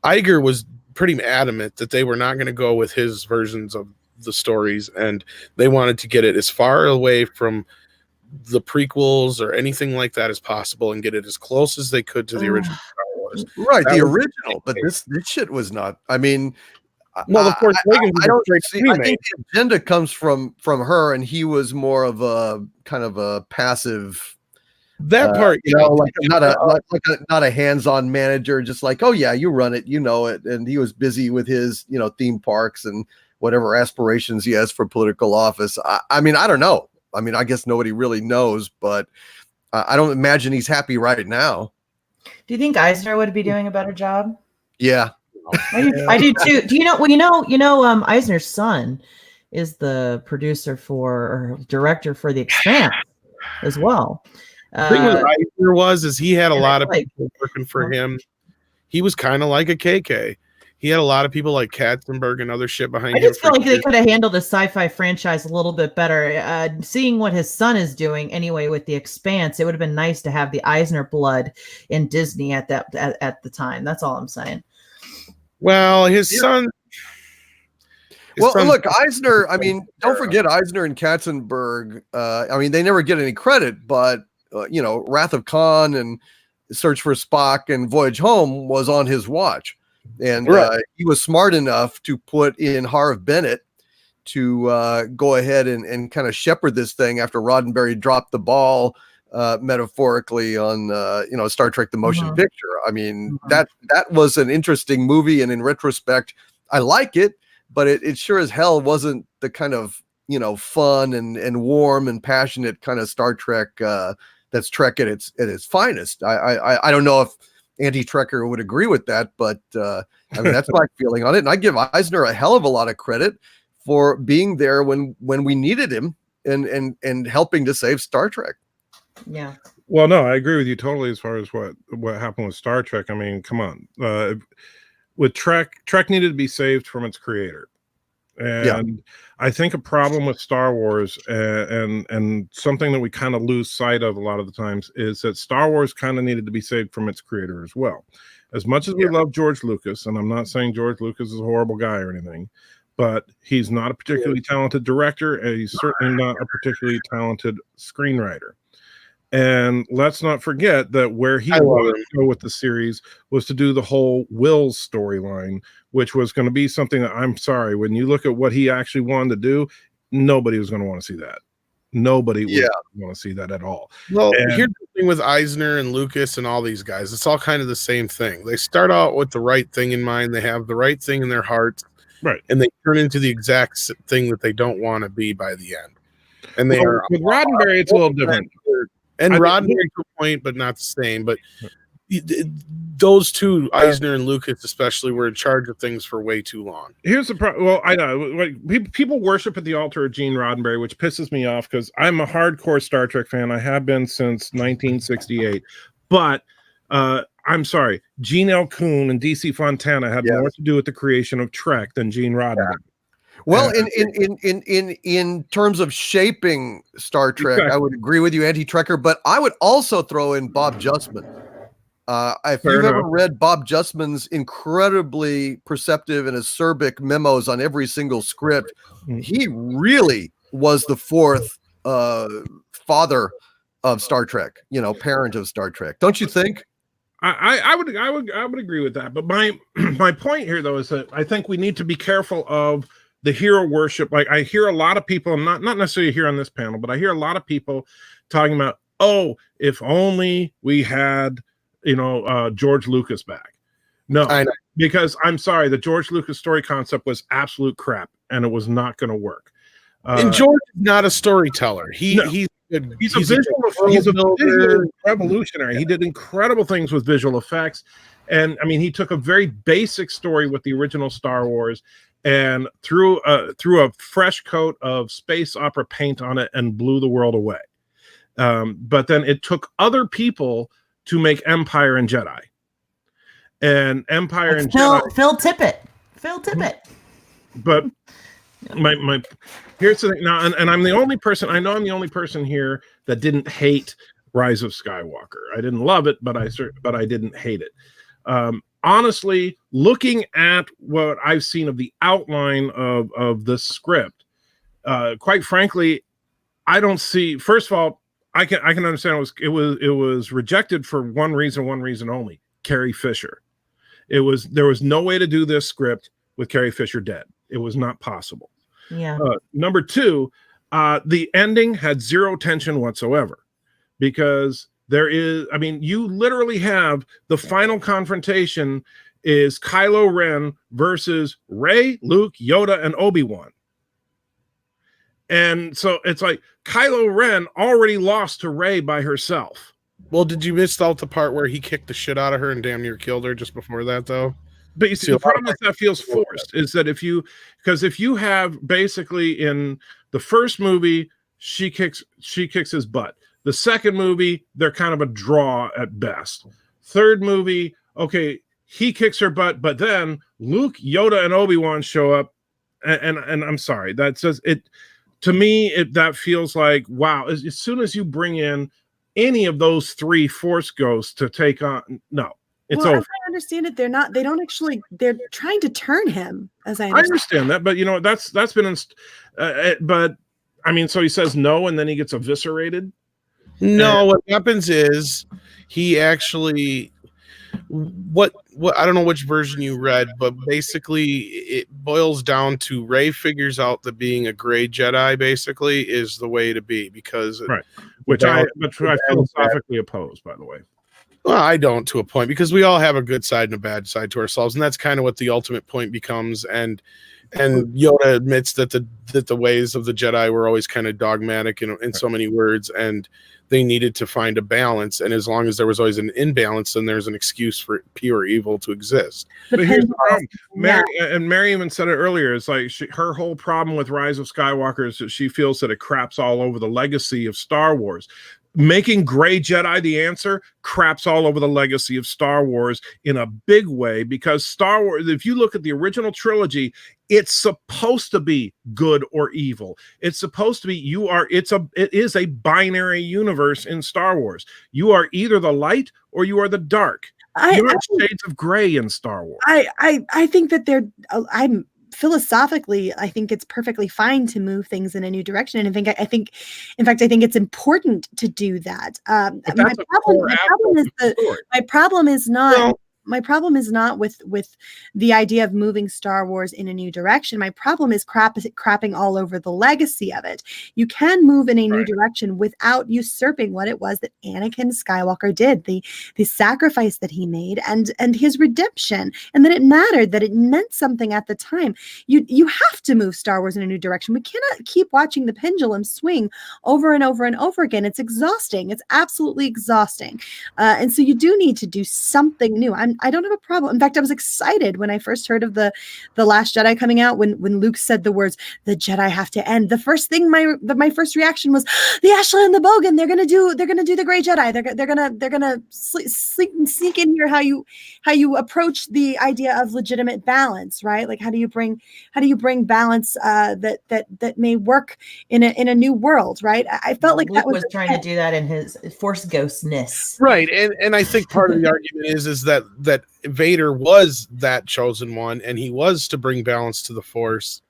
Iger was pretty adamant that they were not going to go with his versions of the stories, and they wanted to get it as far away from the prequels or anything like that as possible and get it as close as they could to the original Star Wars. Right, That the was original, but this shit was not. I mean, well, of course, I don't see. I think the agenda comes from her, and he was more of a kind of a passive. That part, you know, like not a hands-on manager, just like, oh yeah, you run it, you know it, and he was busy with his, you know, theme parks and whatever aspirations he has for political office. I mean, I don't know. I mean, I guess nobody really knows, but I don't imagine he's happy right now. Do you think Eisner would be doing a better job? Yeah, I do too. Do you know? Well, Eisner's son is the producer or director for The Expanse as well. The thing with Eisner is he had a lot of people working for him. He was kind of like a KK. He had a lot of people like Katzenberg and other shit behind him. I just feel like they could have handled the sci-fi franchise a little bit better. Seeing what his son is doing anyway with The Expanse, it would have been nice to have the Eisner blood in Disney at the time. That's all I'm saying. Well, his son. Look, Eisner. I mean, don't forget Eisner and Katzenberg. I mean, they never get any credit, but you know, Wrath of Khan and Search for Spock and Voyage Home was on his watch. And he was smart enough to put in Harv Bennett to go ahead and kind of shepherd this thing after Roddenberry dropped the ball, metaphorically, on Star Trek: The Motion Picture. I mean, that was an interesting movie, and in retrospect, I like it, but it sure as hell wasn't the kind of, you know, fun and warm and passionate kind of Star Trek that's Trek at its finest. I don't know if anti-Trekker would agree with that, but I mean, that's my feeling on it. And I give Eisner a hell of a lot of credit for being there when we needed him and helping to save Star Trek. Yeah. Well, no, I agree with you totally as far as what happened with Star Trek. I mean, come on. With Trek needed to be saved from its creator. And I think a problem with Star Wars and something that we kind of lose sight of a lot of the times is that Star Wars kind of needed to be saved from its creator as well. As much as we love George Lucas, and I'm not saying George Lucas is a horrible guy or anything, but he's not a particularly talented director, and he's certainly not a particularly talented screenwriter. And let's not forget that where he wanted to go with the series was to do the whole Will's storyline, which was going to be something that, I'm sorry, when you look at what he actually wanted to do, nobody was going to want to see that. Nobody would want to see that at all. Well, here's the thing with Eisner and Lucas and all these guys. It's all kind of the same thing. They start out with the right thing in mind. They have the right thing in their hearts. Right. And they turn into the exact thing that they don't want to be by the end. And they are with Roddenberry, it's a little different. And Roddenberry to a point, but not the same. But those two, Eisner and Lucas especially, were in charge of things for way too long. Here's the problem. Well, I know, like, people worship at the altar of Gene Roddenberry, which pisses me off because I'm a hardcore Star Trek fan. I have been since 1968. But I'm sorry, Gene L. Kuhn and DC Fontana had more to do with the creation of Trek than Gene Roddenberry. Well, in terms of shaping Star Trek, I would agree with you, anti-Trekker, but I would also throw in Bob Justman. If you've ever read Bob Justman's incredibly perceptive and acerbic memos on every single script, he really was the fourth father of Star Trek, you know, parent of Star Trek. Don't you think? I would agree with that. But my point here, though, is that I think we need to be careful of the hero worship. Like, I hear a lot of people, not necessarily here on this panel, but I hear a lot of people talking about, oh, if only we had George Lucas back. No, I know. because I'm sorry, the George Lucas story concept was absolute crap, and it was not going to work. And George is not a storyteller. He's a visual revolutionary. He did incredible things with visual effects, and I mean, he took a very basic story with the original Star Wars and threw a fresh coat of space opera paint on it and blew the world away. But then it took other people to make Empire and Jedi. And Empire and Jedi. Phil Tippett. But my here's the thing now, and I'm the only person I'm the only person here that didn't hate Rise of Skywalker. I didn't love it, but I didn't hate it. Honestly, looking at what I've seen of the outline of the script, quite frankly, I don't see. First of all, I can understand it was rejected for one reason only: Carrie Fisher. There was no way to do this script with Carrie Fisher dead. It was not possible. Yeah. Number two, the ending had zero tension whatsoever, because you literally have the final confrontation is Kylo Ren versus Rey, Luke, Yoda, and Obi-Wan. And so it's like Kylo Ren already lost to Rey by herself. Well, did you miss out the part where he kicked the shit out of her and damn near killed her just before that, though? But you see, the problem is that feels forced. Is that if you have basically in the first movie, she kicks his butt. The second movie, they're kind of a draw at best. Third movie, okay, he kicks her butt, but then Luke, Yoda, and Obi-Wan show up, and I'm sorry, that says it to me. That feels like, wow. As soon as you bring in any of those three Force ghosts to take on, no, it's over. As I understand it, they're trying to turn him. As I understand that, but that's been, but I mean, so he says no, and then he gets eviscerated. No, what happens is he actually what I don't know which version you read, but basically it boils down to Rey figures out that being a gray Jedi basically is the way to be, because which I philosophically oppose, by the way. Well, I don't, to a point, because we all have a good side and a bad side to ourselves, and that's kind of what the ultimate point becomes. And Yoda admits that the ways of the Jedi were always kind of dogmatic in so many words, and they needed to find a balance. And as long as there was always an imbalance, then there's an excuse for pure evil to exist. But here's the problem. Mary even said it earlier. It's like her whole problem with Rise of Skywalker is that she feels that it craps all over the legacy of Star Wars. Making gray Jedi the answer craps all over the legacy of Star Wars in a big way, because Star Wars, if you look at the original trilogy, it's supposed to be good or evil. It's supposed to be it is a binary universe in Star Wars. You are either the light or you are the dark. You have shades of gray in Star Wars. I think that I'm philosophically, I think it's perfectly fine to move things in a new direction. And I think it's important to do that. My problem is not with the idea of moving Star Wars in a new direction. My problem is crapping all over the legacy of it. You can move in a new direction without usurping what it was that Anakin Skywalker did, the sacrifice that he made, and his redemption, and that it mattered, that it meant something at the time. You have to move Star Wars in a new direction. We cannot keep watching the pendulum swing over and over and over again. It's exhausting. It's absolutely exhausting. And so you do need to do something new. I don't have a problem. In fact, I was excited when I first heard of the Last Jedi coming out, when Luke said the words, "The Jedi have to end." The first thing my first reaction was, the Ashla and the Bogan. They're gonna do the Gray Jedi. They're gonna sneak in here how you approach the idea of legitimate balance, right? Like how do you bring balance that may work in a new world, right? I felt like Luke that was trying to do that in his Force ghostness, right? And I think part of the argument is that Vader was that chosen one, and he was to bring balance to the Force,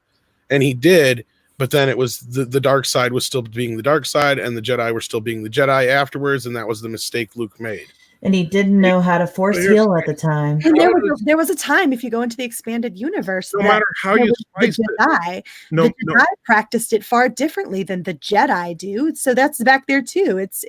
and he did. But then it was the dark side was still being the dark side, and the Jedi were still being the Jedi afterwards, and that was the mistake Luke made. And he didn't know how to force heal at the time. And there was a time, if you go into the expanded universe, No matter how you slice the Jedi, no, the Jedi practiced it far differently than the Jedi do. So that's back there too. It's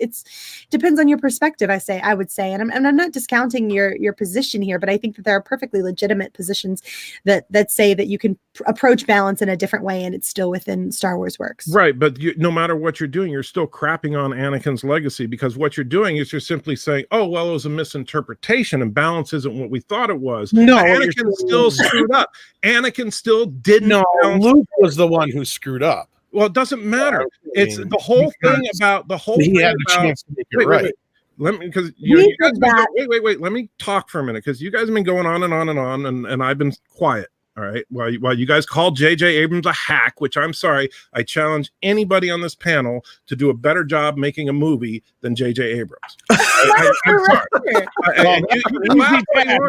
depends on your perspective. I would say, and I'm not discounting your position here, but I think that there are perfectly legitimate positions that say that you can approach balance in a different way, and it's still within Star Wars works. Right, but no matter what you're doing, you're still crapping on Anakin's legacy, because what you're doing is you're simply saying, "Oh, well, it was a misinterpretation, and balance isn't what we thought it was." No, Anakin still screwed up. Anakin still didn't. No, balance. Luke was the one who screwed up. Well, it doesn't matter. It's the whole thing about the whole He thing had the about. chance to make it right. Wait. Let me, because We guys did that. wait. Let me talk for a minute, because you guys have been going on and on and on, and I've been quiet. All right. While you guys called J.J. Abrams a hack, which I'm sorry, I challenge anybody on this panel to do a better job making a movie than J.J. Abrams. I'm sorry.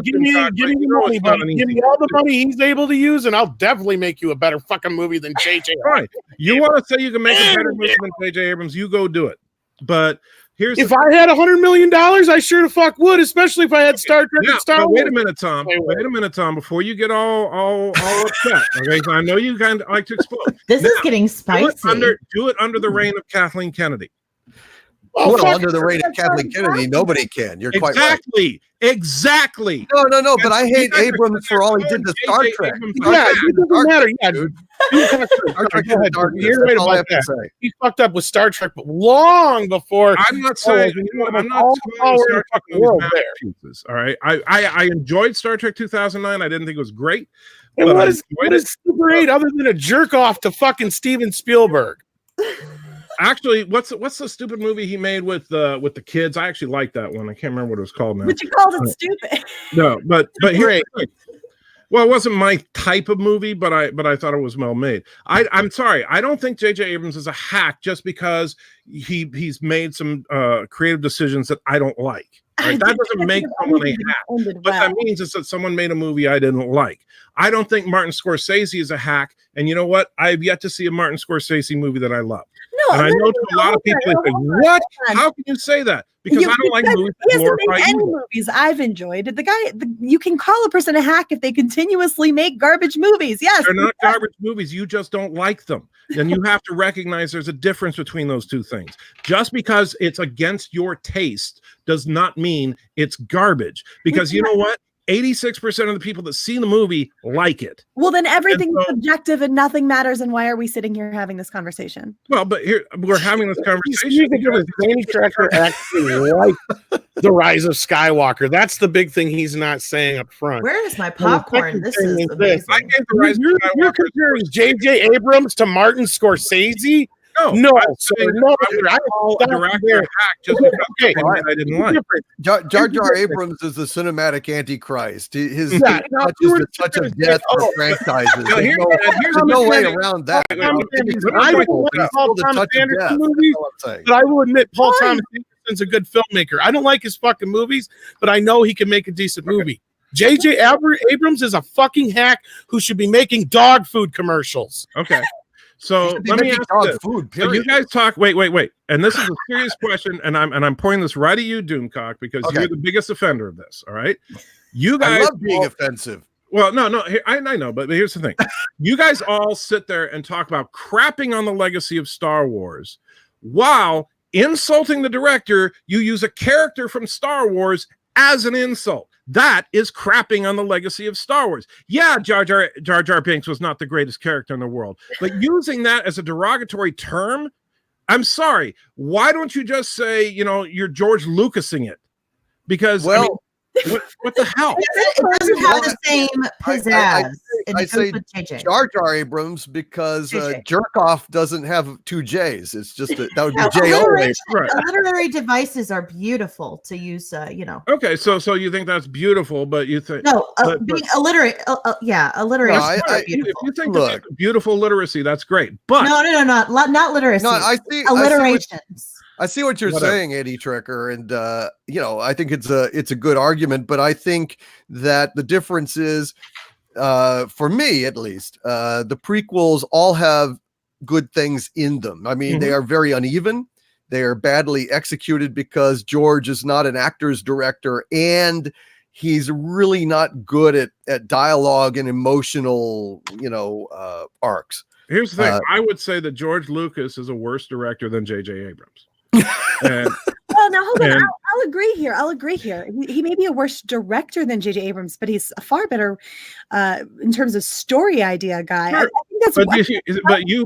Give me the money, buddy. Give me all the money he's able to use, and I'll definitely make you a better fucking movie than J.J. Right. You want to say you can make a better movie than J.J. Abrams? You go do it. But here's if I had $100 million, I sure the fuck would, especially if I had Star Trek and Star Wars. Wait a minute, Tom. Wait a minute, Tom. Before you get all upset, okay? So I know you kind of like to explode. This is getting spicy. Do it under the reign of Kathleen Kennedy. Well, under the reign of Kathleen Kennedy, nobody can. You're quite right. Exactly. No. But I hate Abrams for all he did to Star Trek. Yeah, it doesn't matter. Yeah, Star Trek is darkness. You're right That's all I about have to that. say. He fucked up with Star Trek, but long before. I'm not saying I'm not calling Star Trek movies masterpieces. All right, I enjoyed Star Trek 2009. I didn't think it was great. And what is Super 8 other than a jerk off to fucking Steven Spielberg? Actually, what's the stupid movie he made with the kids? I actually like that one. I can't remember what it was called now. But you called it stupid. No, but here. Well, it wasn't my type of movie, but I thought it was well made. I'm sorry, I don't think J.J. Abrams is a hack just because he's made some creative decisions that I don't like. Right? That doesn't make someone a hack. What that means is that someone made a movie I didn't like. I don't think Martin Scorsese is a hack, and you know what? I've yet to see a Martin Scorsese movie that I love. No, and I know to a lot of people they say, "What? How can you say that?" Because I don't like movies that glorify any movies I've enjoyed. You can call a person a hack if they continuously make garbage movies. Yes, they're not garbage movies. You just don't like them. Then you have to recognize there's a difference between those two things. Just because it's against your taste does not mean it's garbage. Because you know what? 86% of the people that see the movie like it. Well, then everything's subjective and nothing matters. And why are we sitting here having this conversation? Well, but here we're having this conversation. Danny Trekker actually like The Rise of Skywalker. That's the big thing he's not saying up front. Where is my popcorn? This is amazing. I gave The Rise of Skywalker. You're comparing J.J. Abrams to Martin Scorsese? No, sir, no. I call a director a hack just because I didn't like. Jar Jar Abrams is the cinematic antichrist. His touch is the touch of death for franchises. There's no way around that. I don't like Paul Thomas Anderson movies, but I will admit Paul Thomas Anderson's a good filmmaker. I don't like his fucking movies, but I know he can make a decent movie. J.J. Abrams is a fucking hack who should be making dog food commercials. Okay. So let me ask you this. So you guys talk. Wait. And this is a serious question, and I'm pointing this right at you, Doomcock, because you're the biggest offender of this. All right, you guys. I love being offensive. Well, no. I know, but here's the thing: you guys all sit there and talk about crapping on the legacy of Star Wars, while insulting the director. You use a character from Star Wars as an insult. That is crapping on the legacy of Star Wars. Yeah, Jar Jar Binks was not the greatest character in the world, but using that as a derogatory term, I'm sorry. Why don't you just say, you're George Lucasing it? Because what the hell? It doesn't have the same pizzazz. I say Jar Jar Abrams because jerk off doesn't have two J's. It's just that would be J only. Literary devices are beautiful to use. Okay, so you think that's beautiful, but you think being illiterate. Alliteration. No, if you think that's beautiful literacy, that's great. But not literacy. No, I see alliterations. I see what you're saying, Eddie Trekker, and I think it's a good argument, but I think that the difference is, for me at least, the prequels all have good things in them. I mean, they are very uneven. They're badly executed because George is not an actor's director, and he's really not good at dialogue and emotional, arcs. Here's the thing. I would say that George Lucas is a worse director than J.J. Abrams. And, well, now hold on. I'll agree here. He may be a worse director than J.J. Abrams, but he's a far better in terms of story idea guy. Sure. I think that's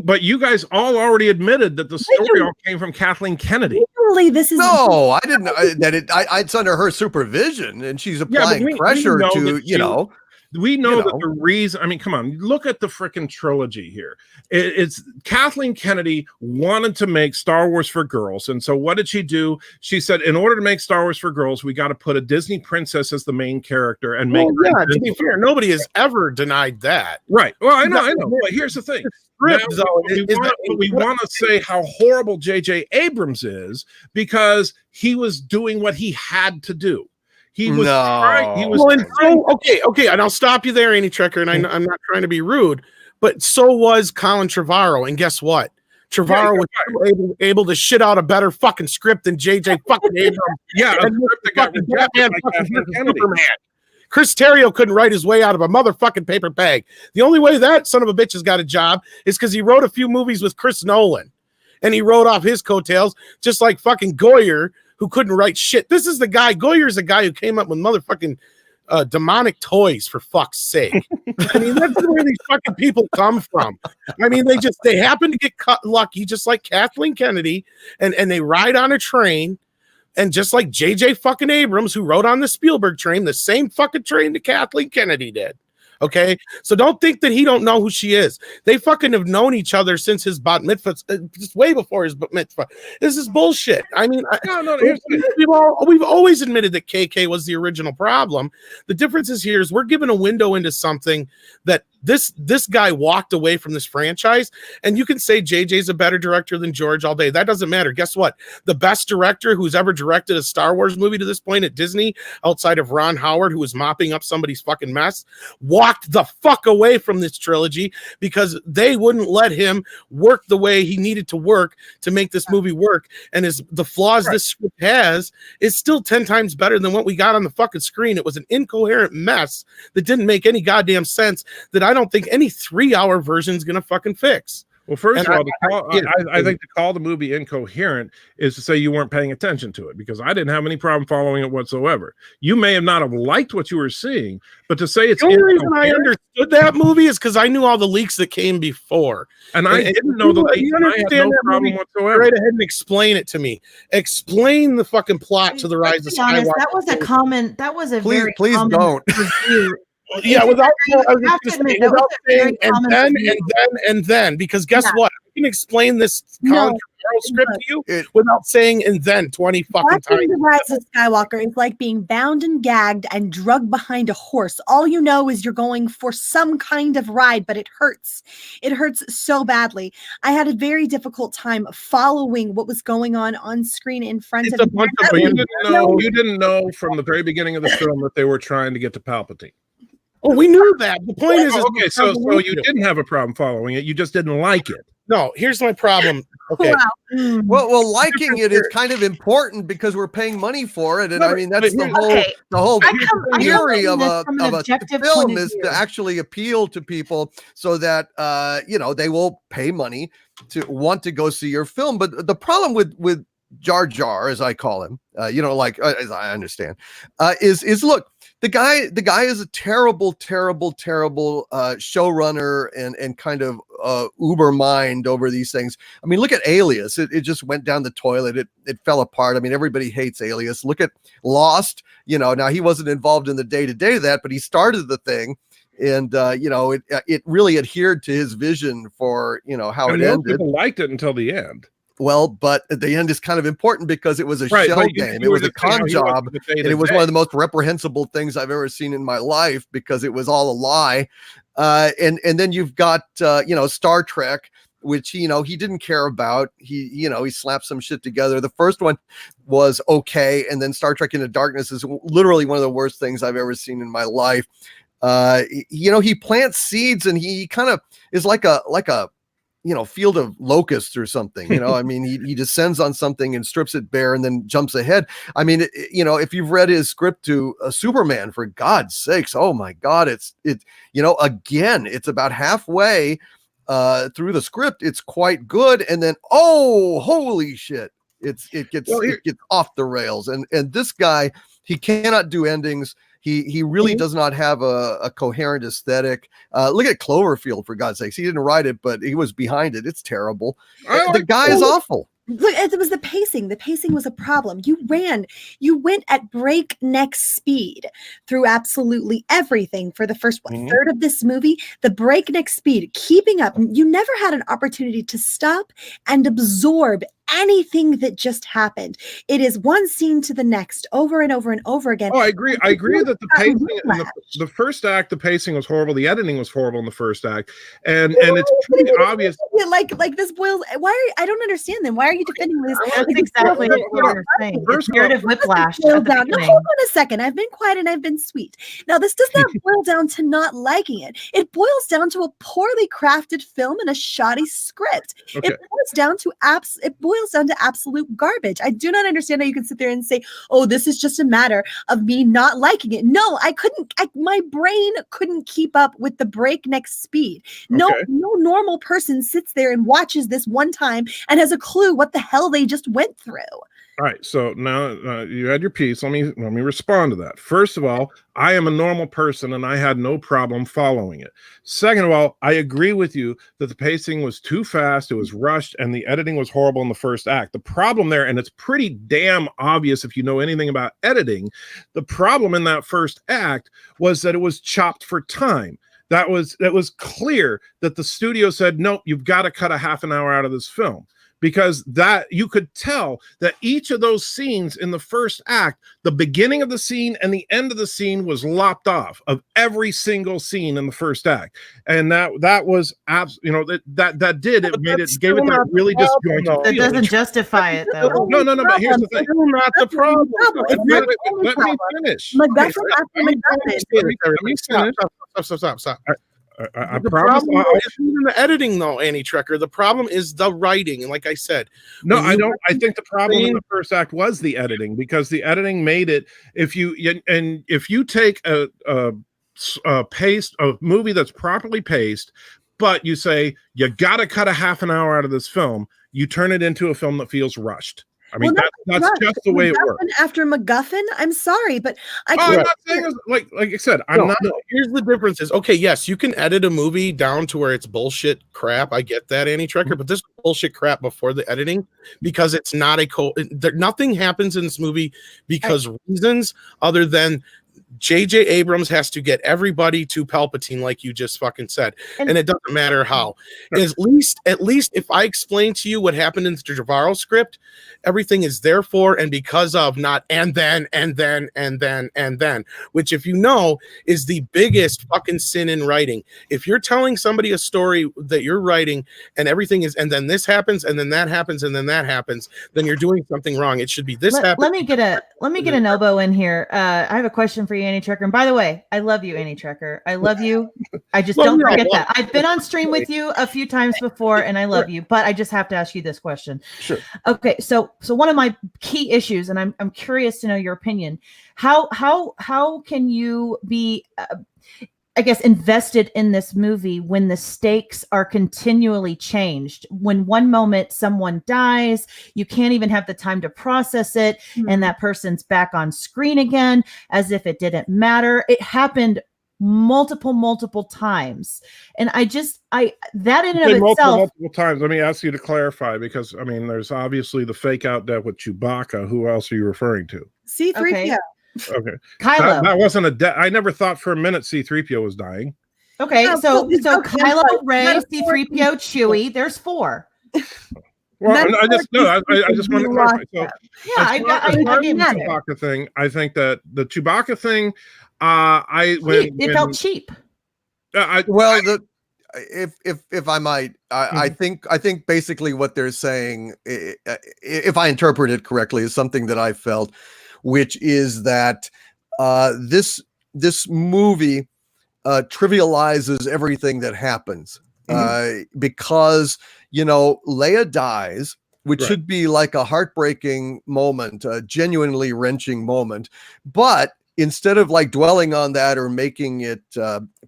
but you guys all already admitted that the story all came from Kathleen Kennedy. Literally, this is I didn't know that it's under her supervision, and she's applying pressure to We know that the reason, I mean, come on, look at the freaking trilogy here. It's Kathleen Kennedy wanted to make Star Wars for girls. And so what did she do? She said, in order to make Star Wars for girls, we got to put a Disney princess as the main character and make her. To be fair, nobody has ever denied that. Right. Well, I know. But here's the thing. We want to say how horrible J.J. Abrams is because he was doing what he had to do. He was okay, and I'll stop you there, Annie Trekker, and I'm not trying to be rude, but so was Colin Trevorrow, and guess what? Trevorrow was able to shit out a better fucking script than JJ fucking Abrams. Yeah, a script that got rejected by Superman. Chris Terrio couldn't write his way out of a motherfucking paper bag. The only way that son of a bitch has got a job is because he wrote a few movies with Chris Nolan, and he wrote off his coattails, just like fucking Goyer, who couldn't write shit. This is the guy. Goyer's the guy who came up with motherfucking demonic toys, for fuck's sake. I mean, that's where these fucking people come from. I mean, they happen to get lucky, just like Kathleen Kennedy, and they ride on a train, and just like JJ fucking Abrams, who rode on the Spielberg train, the same fucking train that Kathleen Kennedy did. Okay, so don't think that he don't know who she is. They fucking have known each other since his bat mitzvah, just way before his bat mitzvah. This is bullshit. I mean, we've always admitted that KK was the original problem. The difference is here is we're given a window into something that this guy walked away from this franchise, and you can say JJ's a better director than George all day. That doesn't matter. Guess what? The best director who's ever directed a Star Wars movie to this point at Disney, outside of Ron Howard, who was mopping up somebody's fucking mess, walked the fuck away from this trilogy because they wouldn't let him work the way he needed to work to make this movie work. And the flaws this script has is still 10 times better than what we got on the fucking screen. It was an incoherent mess that didn't make any goddamn sense that I don't think any 3-hour version is going to fucking fix. Well, first of all, I think to call the movie incoherent is to say you weren't paying attention to it, because I didn't have any problem following it whatsoever. You may have not have liked what you were seeing, but to say it's the only reason I understood that movie is because I knew all the leaks that came before, and I didn't know the leaks. And I had no problem whatsoever. Right ahead and explain it to me. Explain the fucking plot to the Rise of Skywalker. That was a common. That was a very please common don't. review. Yeah, without saying and then, because guess what? I can explain this Colin Trevorrow script to you without saying and then 20 fucking times. The Rise of Skywalker is like being bound and gagged and drugged behind a horse. All you know is you're going for some kind of ride, but it hurts. It hurts so badly. I had a very difficult time following what was going on screen in front of me. You didn't know from the very beginning of the film that they were trying to get to Palpatine. Oh, we knew that. The point is okay, so you didn't have a problem following it. You just didn't like it. No, here's my problem. Okay. Well, liking it is kind of important because we're paying money for it, and I mean that's the whole theory of a film is to actually appeal to people so that they will pay money to want to go see your film. But the problem with Jar Jar, as I call him, as I understand, is look. The guy is a terrible showrunner and kind of uber mind over these things. I mean, look at Alias. It just went down the toilet. It fell apart. I mean, everybody hates Alias. Look at Lost. Now he wasn't involved in the day-to-day of that, but he started the thing. And it really adhered to his vision for how it ended. People liked it until the end. Well, but at the end is kind of important because it was a shell game. It was a con job, and it was one of the most reprehensible things I've ever seen in my life because it was all a lie. And then you've got Star Trek, which he didn't care about. He slapped some shit together. The first one was okay, and then Star Trek Into Darkness is literally one of the worst things I've ever seen in my life. He plants seeds, and he kind of is like a field of locusts or something. I mean, he descends on something and strips it bare and then jumps ahead. I mean, if you've read his script to Superman, for God's sakes, oh my God, again, it's about halfway through the script. It's quite good. And then, oh, holy shit. It gets off the rails. And this guy, he cannot do endings. He really does not have a coherent aesthetic. Look at Cloverfield, for God's sakes. He didn't write it, but he was behind it. It's terrible. The guy is awful. Look, it was the pacing. The pacing was a problem. You went at breakneck speed through absolutely everything for the first third of this movie. The breakneck speed, keeping up. You never had an opportunity to stop and absorb anything that just happened. It is one scene to the next, over and over and over again. Oh, I agree. I agree that the pacing in the first act, the pacing was horrible. The editing was horrible in the first act, and it's pretty obvious. Like this boils. I don't understand them. Why are you defending this? That's exactly what you're saying. It's narrative whiplash. Now, hold on a second. I've been quiet and I've been sweet. Now, this does not boil down to not liking it. It boils down to a poorly crafted film and a shoddy script. Okay. It boils down to absolute garbage. I do not understand how you can sit there and say, "Oh, this is just a matter of me not liking it." No, I couldn't. My brain couldn't keep up with the breakneck speed. No normal person sits there and watches this one time and has a clue what the hell they just went through. All right, so now you had your piece. Let me respond to that. First of all, I am a normal person and I had no problem following it. Second of all, I agree with you that the pacing was too fast, it was rushed, and the editing was horrible in the first act. The problem there, and it's pretty damn obvious if you know anything about editing, the problem in that first act was that it was chopped for time. That was clear that the studio said, no, you've got to cut a half an hour out of this film. Because that you could tell that each of those scenes in the first act, the beginning of the scene and the end of the scene was lopped off of every single scene in the first act, and that was gave it that really disjointed. That doesn't justify it though. No. But here's the thing. Not the problem. Let me finish. Stop. I promise. Isn't the editing though, Annie Trekker. The problem is the writing, and like I said, no, I don't. I think the problem in the first act was the editing, because the editing made it. If you take a movie that's properly paced, but you say you got to cut a half an hour out of this film, you turn it into a film that feels rushed. I mean, that's just the way it works. After MacGuffin, I'm sorry, but I'm not saying like I said. I'm not. Here's the difference: is okay. Yes, you can edit a movie down to where it's bullshit crap. I get that, Annie Trekker, but this is bullshit crap before the editing, because it's not nothing happens in this movie because reasons other than J.J. Abrams has to get everybody to Palpatine, like you just fucking said, and it doesn't matter how. At least if I explain to you what happened in the Trevorrow script, everything is therefore and because of, not and then, which, if you know, is the biggest fucking sin in writing. If you're telling somebody a story that you're writing and everything is and then this happens and then that happens and then that happens, then you're doing something wrong. It should be this happens. Let me get an elbow in here. I have a question for you, Annie Trekker. And by the way, I love you, Annie Trekker. I love you. I just don't forget that. I've been on stream with you a few times before, and I love you. But I just have to ask you this question. Sure. Okay, so one of my key issues, and I'm curious to know your opinion. How can you be I guess, invested in this movie when the stakes are continually changed? When one moment someone dies, you can't even have the time to process it, and that person's back on screen again as if it didn't matter. It happened multiple times, and that in and of itself. Multiple times. Let me ask you to clarify, because I mean, there's obviously the fake out death with Chewbacca. Who else are you referring to? C-3PO. Okay. Okay, Kylo. That wasn't a death. I never thought for a minute C-3PO was dying. Okay, so Kylo, Rey, C-3PO, Chewie. There's 4. Well, I just want to clarify. So, I get the Chewbacca thing. I think that the Chewbacca thing, it felt cheap. If I might, I think basically what they're saying, if I interpret it correctly, is something that I felt, which is that this movie trivializes everything that happens. because, Leia dies, which Right. should be like a heartbreaking moment, a genuinely wrenching moment. But instead of like dwelling on that or making it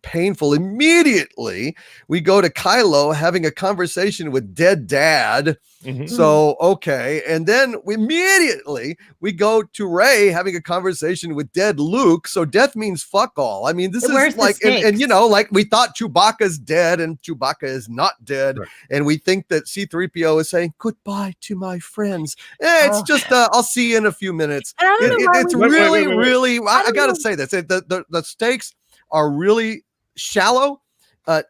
painful, immediately we go to Kylo having a conversation with dead dad. Mhm. So, okay. And then we go to Rey having a conversation with dead Luke. So death means fuck all. I mean, this Where's is the like, and stakes? like we thought Chewbacca's dead and Chewbacca is not dead. Right. And we think that C-3PO is saying goodbye to my friends. It's just, I'll see you in a few minutes. And I don't know why It's we- really, Wait. really, I don't gotta know. say this. The stakes are really shallow.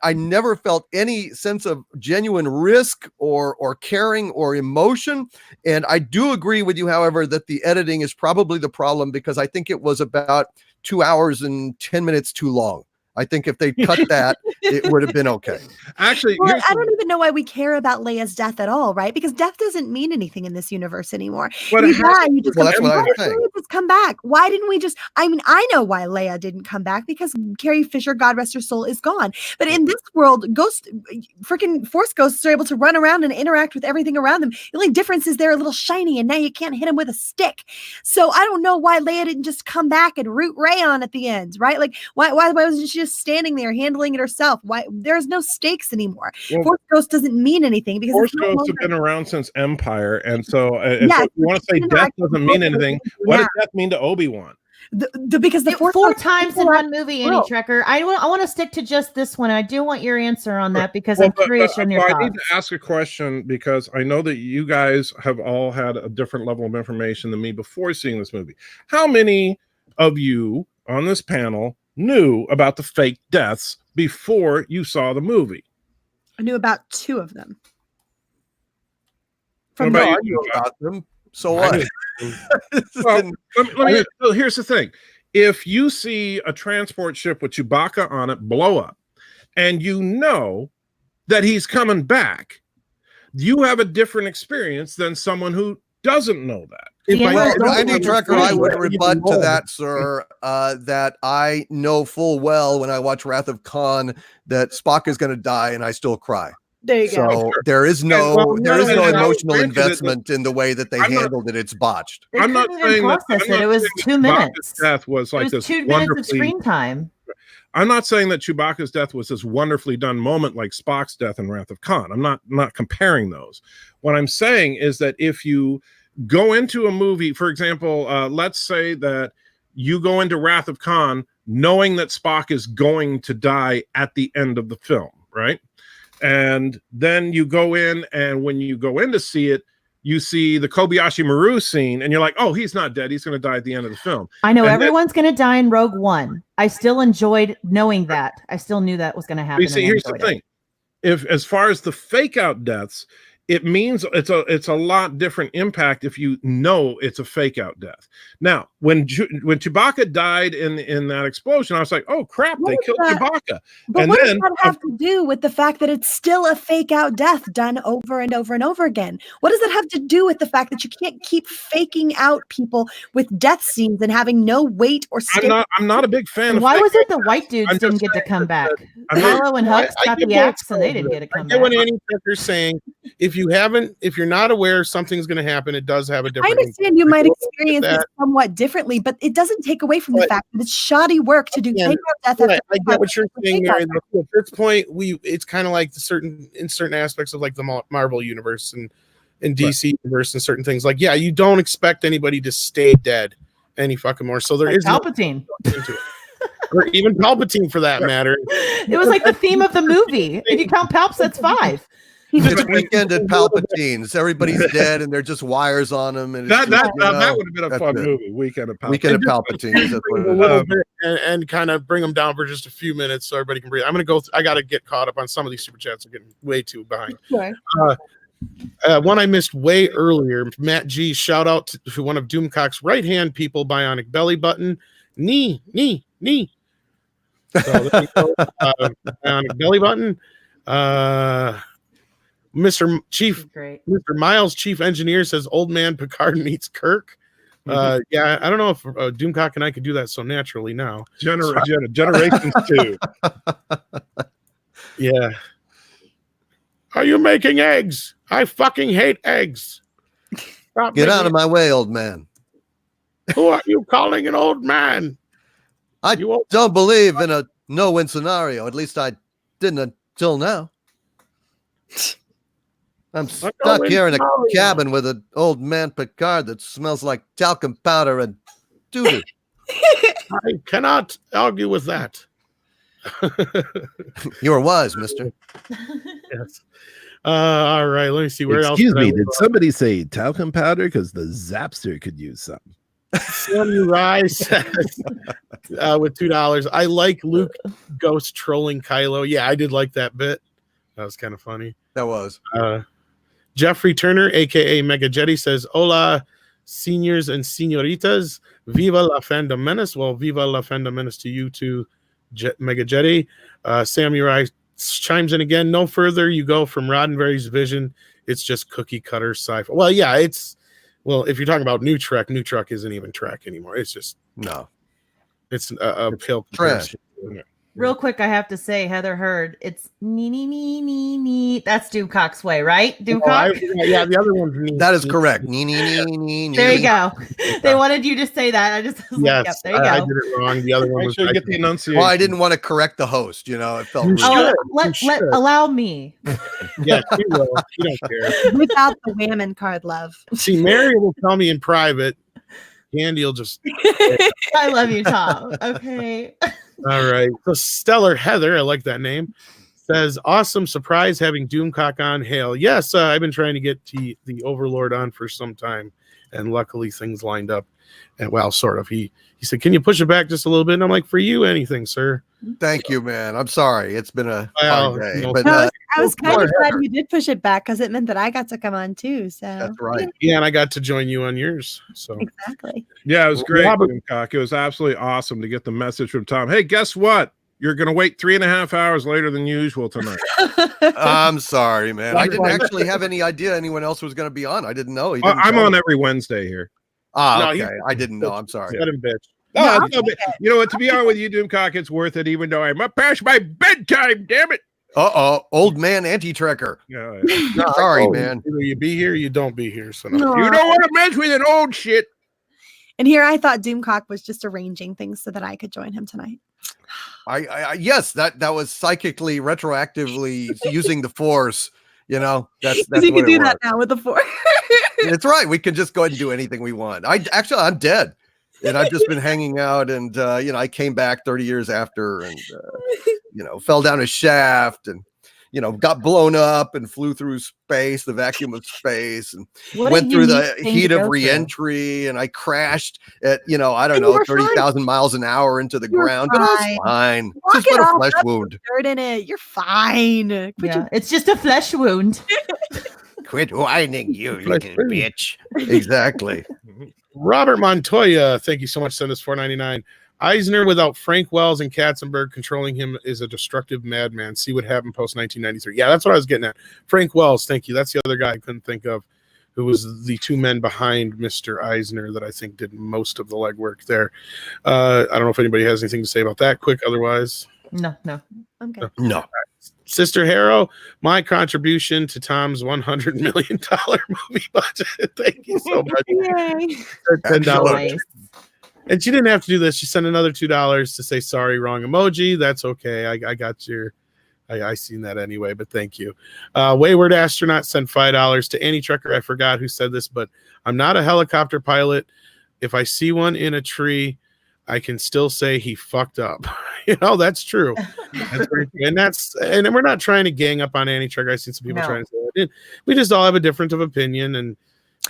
I never felt any sense of genuine risk or caring or emotion. And I do agree with you, however, that the editing is probably the problem, because I think it was about 2 hours and 10 minutes too long. I think if they cut that, it would have been okay. Actually, Well, here's I don't even know why we care about Leia's death at all, right? Because death doesn't mean anything in this universe anymore. But You it has- die, you just Well, come that's back. what I'm Why didn't saying. Leia just come back? Why didn't we just? I mean, I know why Leia didn't come back, because Carrie Fisher, God rest her soul, is gone. But in this world, freaking Force ghosts are able to run around and interact with everything around them. The only difference is they're a little shiny, and now you can't hit them with a stick. So I don't know why Leia didn't just come back and root Rey on at the end, right? Like, why wasn't she just standing there handling it herself? Why there's no stakes anymore? Well, Force Ghost doesn't mean anything because Force it's no ghosts have longer- been around since Empire, and so Yeah, if you want to say it's death interactive doesn't mean with anything, Force what does Ghosts. death mean to Obi-Wan? Because the Force 4 Ghosts times in interact one movie, with Annie Will. Trekker. I want to stick to just this one. I do want your answer on that because Well, I'm curious on your I thoughts. need to ask a question, because I know that you guys have all had a different level of information than me before seeing this movie. How many of you on this panel knew about the fake deaths before you saw the movie? I knew about 2 of them. What From about No, you, I knew Doomcock? about them. So I what? knew. This Well, didn't- so here's the thing. If you see a transport ship with Chewbacca on it blow up, and you know that he's coming back, you have a different experience than someone who doesn't know that. If I- Well, don't Andy understand. Trekker, I would Even rebut to more. that, sir, that I know full well when I watch Wrath of Khan that Spock is going to die, and I still cry. There you go. So there is no Well, there is and no I will emotional grant you that- investment in the way that they I'm not- handled it. It's botched. They I'm not couldn't even saying that- process I'm it. not It was saying that 2 Chewbacca's minutes. death was It like was this 2 minutes of wonderfully. screen time. I'm not saying that Chewbacca's death was this wonderfully done moment like Spock's death in Wrath of Khan. I'm not comparing those. What I'm saying is that if you go into a movie, for example, let's say that you go into Wrath of Khan knowing that Spock is going to die at the end of the film, right? And then you go in, and when you go in to see it, you see the Kobayashi Maru scene, and you're like, oh, he's not dead. He's going to die at the end of the film. I know And everyone's going to die in Rogue One. I still enjoyed knowing that. I still knew that was going to happen. You see, and I here's the enjoyed it. thing. If as far as the fake out deaths, it means it's a lot different impact if you know it's a fake out death. Now, when Chewbacca died in that explosion, I was like, oh crap, What they is killed that? Chewbacca. But And what then, does that have to do with the fact that it's still a fake out death done over and over and over again? What does that have to do with the fact that you can't keep faking out people with death scenes and having no weight or stake? I'm not a big fan And of why fake was it out the white dudes I'm didn't just get to saying come that- back? I'm not- Harlow and Hux I got get the both axe and they didn't get to I come get back. what Annie Trecker's saying. If you're not aware something's going to happen, it does have a I different. understand you I might will experience admit it somewhat differently, but it doesn't take away from the But- fact that it's shoddy work to do Again, fake out death Right, after I get what you're saying, fake out Mary. At this point, it's kind of like in certain aspects of like the Marvel universe and DC universe and certain things. Like, yeah, you don't expect anybody to stay dead any fucking more. So there Like is no Palpatine. into it. Or even Palpatine for that matter. It was like the theme of the movie. If you count Palps, that's 5. It's Weekend at Palpatine's. Everybody's dead, and they're just wires on them. And it's That just, you know, would have been a that's fun it. movie. Weekend of Palpatine. Weekend at Palpatine's. That's what A it is. little bit and kind of bring them down for just a few minutes so everybody can breathe. I'm going to go. I got to get caught up on some of these super chats. I'm getting way too behind. Sure. One I missed way earlier. Matt G, shout out to one of Doomcock's right hand people, Bionic Belly Button. Knee. So there you go. Bionic Belly Button. Mr. Chief, Great. Mr. Miles, Chief Engineer, says Old Man Picard meets Kirk. Yeah, I don't know if Doomcock and I could do that so naturally now. Generations 2. Yeah. Are you making eggs? I fucking hate eggs. Stop Get out making of my way, old man. Who are you calling an old man? I You won't- don't believe in a no-win scenario. At least I didn't until now. I'm stuck no-win here in a scenario. cabin with an old man Picard that smells like talcum powder and doo-doo. I cannot argue with that. You are wise, mister. Yes. All right. Let me see where Excuse else. me, did somebody say talcum powder? Because the Zapster could use some. Samurai says with $2. I like Luke Ghost trolling Kylo. Yeah, I did like that bit. That was kind of funny. That was. Jeffrey Turner, aka Mega Jetty, says, "Hola, seniors and senoritas. Viva la Fandom Menace." Well, viva la Fandom Menace to you too, Mega Jetty. Samurai chimes in again. No further you go from Roddenberry's vision. It's just cookie cutter sci-fi. Well, yeah, it's. Well, if you're talking about New Trek isn't even Trek anymore. It's just it's a pale trash. Real quick, I have to say, Heather Hurd, it's nee. That's Doomcock's way, right? Doomcock? Yeah, the other one's That is correct. There you go. They wanted you to say that. I just was like, yep, there you go. I did it wrong. The other one was. Make sure you get the enunciation. Well, I didn't want to correct the host. It felt rude. Allow me. Yeah, she will. She don't care. Without the whammon card, love. See, Mary will tell me in private. Candy will just. I love you, Tom. Okay. All right. So Stellar Heather, I like that name, says, "Awesome surprise having Doomcock on." Hail. Yes, I've been trying to get the Overlord on for some time, and luckily things lined up. And well, sort of. He said, "Can you push it back just a little bit?" And I'm like, "For you, anything, sir." Thank you, man. I'm sorry. It's been a hard day. No, But I was kind of glad you did push it back because it meant that I got to come on too. So that's right. Yeah, and I got to join you on yours. So exactly. Yeah, it was great, Robert- Doomcock. It was absolutely awesome to get the message from Tom. Hey, guess what? You're going to wait 3.5 hours later than usual tonight. I'm sorry, man. I didn't actually have any idea anyone else was going to be on. I didn't know. I'm on every Wednesday here. Ah, No, okay. I didn't know. I'm sorry. let him bitch. No, you know what? To be honest with you, Doomcock, it's worth it, even though I'm up past my bedtime. Damn it! Old man anti-trekker. Yeah, Sorry, man. Either you be here, or you don't be here. So no. you don't want to mess with an old shit. And here I thought Doomcock was just arranging things so that I could join him tonight. Yes, that was psychically, retroactively using the Force. That's You what can do it that was. now with the Force. It's right. We can just go ahead and do anything we want. I'm dead. And I've just been hanging out, and I came back 30 years after, and fell down a shaft, and got blown up and flew through space, the vacuum of space, and went through the heat of re-entry, and I crashed at 30,000 miles an hour into the ground. But I was fine. It's just a flesh wound. Dirt in it. You're fine. It's just a flesh wound. Quit whining, you little bitch. Exactly. Robert Montoya, thank you so much. Send us $4.99. Eisner without Frank Wells and Katzenberg controlling him is a destructive madman. See what happened post 1993. Yeah, that's what I was getting at. Frank Wells, thank you. That's the other guy I couldn't think of, who was the two men behind Mr. Eisner that I think did most of the legwork there. I don't know if anybody has anything to say about that quick. Otherwise, No. I'm good. No. Sister Harrow, my contribution to Tom's $100 million movie budget. Thank you so much. Yay. $10. Nice. And she didn't have to do this. She sent another $2 to say sorry, wrong emoji. That's okay. I got your. I seen that anyway, but thank you. Wayward Astronaut sent $5 to Annie Trekker. I forgot who said this, but I'm not a helicopter pilot. If I see one in a tree, I can still say he fucked up. That's true. That's very true. And we're not trying to gang up on Annie Trekker. I've seen some people trying to say it. We just all have a different of opinion, and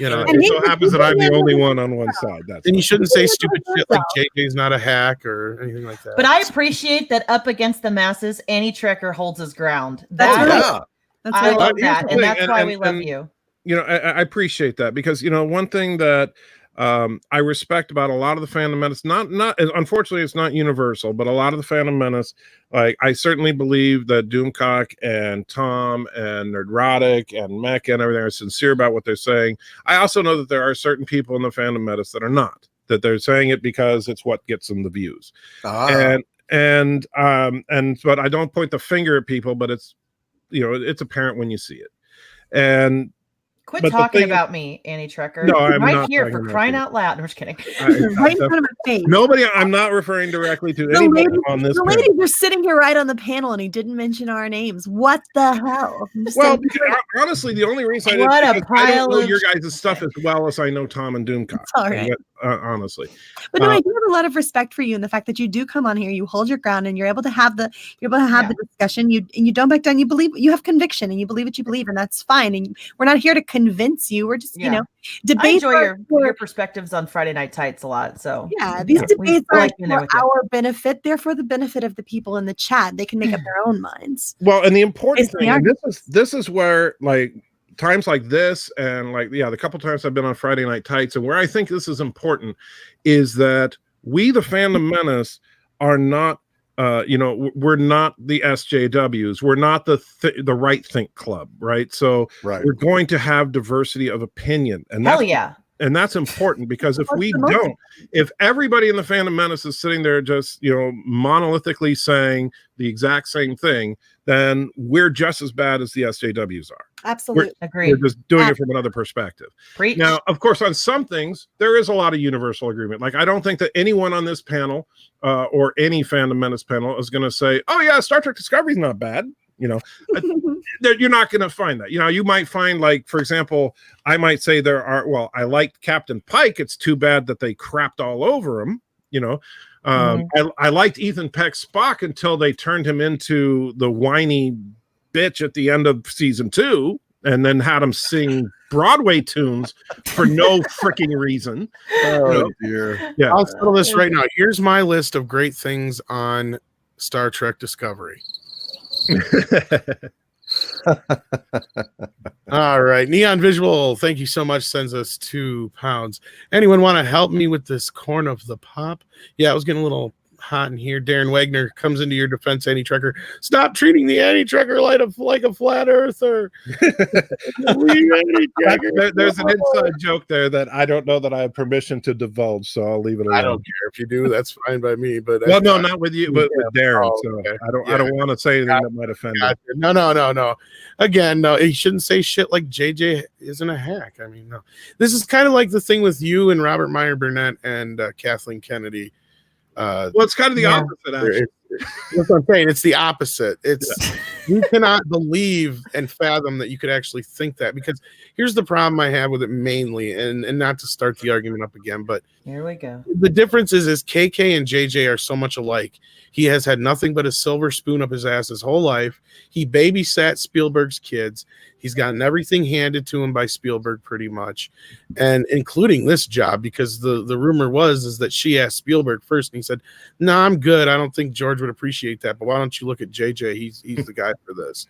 it so happens that I'm the only one on one side. And you shouldn't say stupid shit like JJ's not a hack or anything like that. But I appreciate that up against the masses, Annie Trekker holds his ground. That's right. Yeah. I love that, and that's why we love and, you. I appreciate that because one thing that I respect about a lot of the Phantom Menace, not unfortunately it's not universal, but a lot of the Phantom Menace, like I certainly believe that Doomcock and Tom and Nerdrotic and Mech and everything are sincere about what they're saying. I also know that there are certain people in the Phantom Menace that are not, that they're saying it because it's what gets them the views. But I don't point the finger at people, but it's it's apparent when you see it. And Quit but the talking thing- about me, Annie Trekker. No, I'm right not here talking for about crying you. out loud. No, I'm just kidding. Right in front of my face. Nobody. I'm not referring directly to The anybody ladies, on this the panel. ladies are sitting here right on the panel, and he didn't mention our names. What the hell? I'm just Well, saying- because, honestly, the only reason I didn't, What a because I pile don't know of your guys' stuff as well as I know Tom and Doomcock. It's all right. Honestly, But no, I do have a lot of respect for you and the fact that you do come on here, you hold your ground, and you're able to have the discussion. You don't back down. You believe, you have conviction, and you believe what you believe, and that's fine. And we're not here to convince you. We're just I debate. enjoy your perspectives on Friday Night Tights a lot. So These debates I are like being there for with you. our benefit. They're for the benefit of the people in the chat. They can make up their own minds. well, and the important It's the thing, and argument. this is where like times like this, and like the couple times I've been on Friday Night Tights, and where I think this is important is that we, the Fandom Menace, are not. We're not the SJWs. We're not the Right Think Club, right? So we're going to have diversity of opinion, and hell yeah. And that's important, because if we don't, if everybody in the Phantom Menace is sitting there just, monolithically saying the exact same thing, then we're just as bad as the SJWs are. Absolutely. Agreed. We're just doing it from another perspective. Preach. Now, of course, on some things, there is a lot of universal agreement. Like, I don't think that anyone on this panel or any Phantom Menace panel is going to say, oh, yeah, Star Trek Discovery is not bad. You're not going to find that. You might find, like, for example, I might say I liked Captain Pike. It's too bad that they crapped all over him. I liked Ethan Peck's Spock until they turned him into the whiny bitch at the end of season 2, and then had him sing Broadway tunes for no freaking reason. Oh dear. Yeah. I'll settle this right now. Here's my list of great things on Star Trek Discovery. All right, Neon Visual, thank you so much, sends us £2. Anyone want to help me with this corn of the pop? Yeah, I was getting a little hot in here. Darren Wagner comes into your defense, Anti-Trekker. Stop treating the Anti-Trekker like a flat earther. There's an inside joke there that I don't know that I have permission to divulge, so I'll leave it alone. I don't care if you do. That's fine by me. But well, no, not with you, but with Darren. Oh, so okay. I don't want to say anything that might offend him. No. Again, no, he shouldn't say shit like JJ isn't a hack. I mean, no. This is kind of like the thing with you and Robert Meyer Burnett and Kathleen Kennedy. Well, it's kind of the opposite, actually. That's what I'm saying. It's the opposite. You cannot believe and fathom that you could actually think that, because here's the problem I have with it mainly, and not to start the argument up again, but here we go. The difference is KK and JJ are so much alike. He has had nothing but a silver spoon up his ass his whole life. He babysat Spielberg's kids. He's gotten everything handed to him by Spielberg pretty much, and including this job, because the rumor is that she asked Spielberg first, and he said, "No, I'm good. I don't think George would appreciate that, but why don't you look at JJ? He's the guy for this."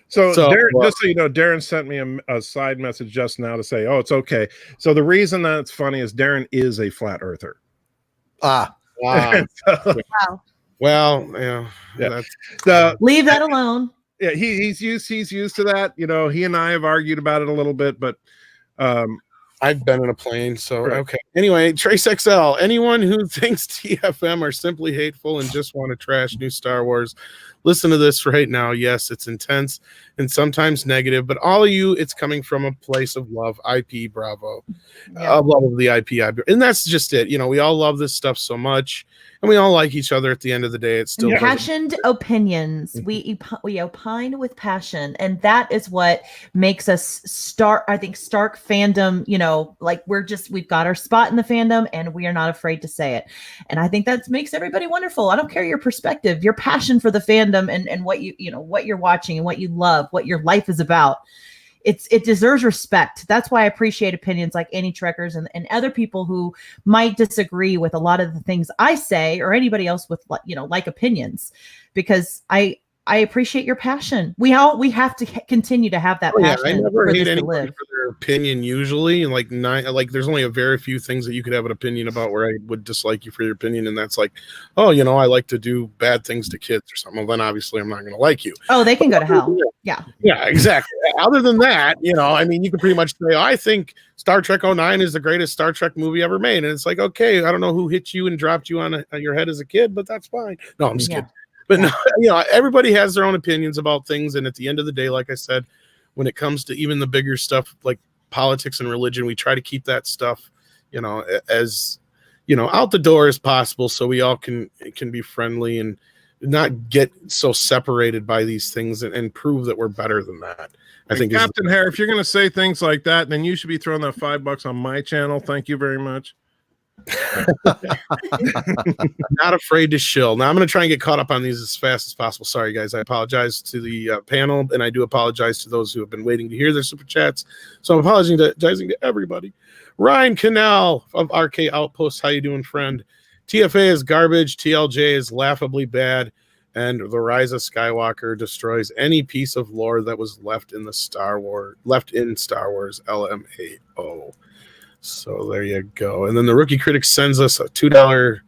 So Darren, just so you know, Darren sent me a side message just now to say, "Oh, it's okay." So the reason that it's funny is Darren is a flat earther. Wow. Wow. Well, yeah. Leave that alone. Yeah, he's used to that. He and I have argued about it a little bit, but I've been in a plane, so okay. Anyway, Trace XL. Anyone who thinks TFM are simply hateful and just want to trash new Star Wars, listen to this right now. Yes, it's intense and sometimes negative, but all of you, it's coming from a place of love. IP, bravo. Love of the IP. And that's just it. We all love this stuff so much, and we all like each other at the end of the day. It's still passionate opinions. We opine with passion, and that is what makes us Stark fandom. Like we've got our spot in the fandom, and we are not afraid to say it. And I think that makes everybody wonderful. I don't care your perspective, your passion for the fandom, and what what you're watching and what you love, what your life is about. It deserves respect. That's why I appreciate opinions like Anti-Trekkers and other people who might disagree with a lot of the things I say, or anybody else with like opinions, because I appreciate your passion. We have to continue to have that passion. I never for hate this to anybody live. for their opinion usually, and there's only a very few things that you could have an opinion about where I would dislike you for your opinion, and that's like, oh, I like to do bad things to kids or something. Well, then obviously I'm not going to like you. Oh, they can go to hell. Yeah, exactly. Other than that, you can pretty much say, I think Star Trek 09 is the greatest Star Trek movie ever made, and it's like, okay, I don't know who hit you and dropped you on your head as a kid, but that's fine. No, I'm just kidding. But no, everybody has their own opinions about things, and at the end of the day, like I said, when it comes to even the bigger stuff like politics and religion, we try to keep that stuff, as out the door as possible, so we all can be friendly and not get so separated by these things, and prove that we're better than that. I think Captain Hare, if you're going to say things like that, then you should be throwing that $5 on my channel. Thank you very much. Not afraid to shill. Now I'm going to try and get caught up on these as fast as possible. Sorry, guys. I apologize to the panel, and I do apologize to those who have been waiting to hear their super chats. So I'm apologizing to everybody. Ryan Canal of RK Outpost. How you doing, friend? TFA is garbage. TLJ is laughably bad. And the Rise of Skywalker destroys any piece of lore that was left in Star Wars LMAO. So there you go. And then the Rookie Critic sends us a $2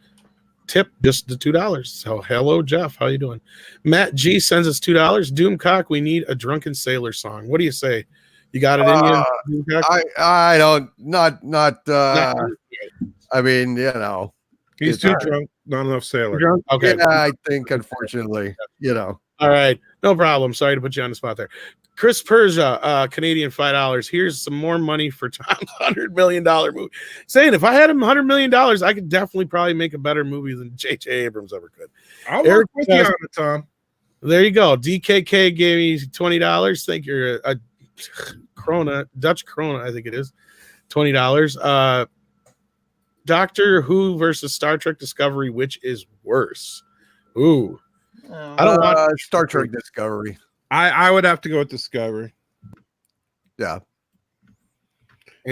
tip, just the $2. So hello, Jeff. How you doing? Matt G sends us $2. Doomcock, we need a Drunken Sailor song. What do you say? You got it in you? Doomcock? I don't. Not. I mean, He's too drunk, not enough sailor. Drunk? Okay. Yeah, I think, unfortunately, All right. No problem. Sorry to put you on the spot there. Chris Persia, Canadian $5. Here's some more money for Tom's $100 million movie. Saying if I had him $100 million, I could definitely probably make a better movie than J.J. Abrams ever could. I'll work with you on it, Tom. There you go. DKK gave me $20. Thank you. Dutch krona, I think it is. $20. Doctor Who versus Star Trek Discovery, which is worse? Ooh. I don't want Star Trek Discovery. I would have to go with Discovery. Yeah.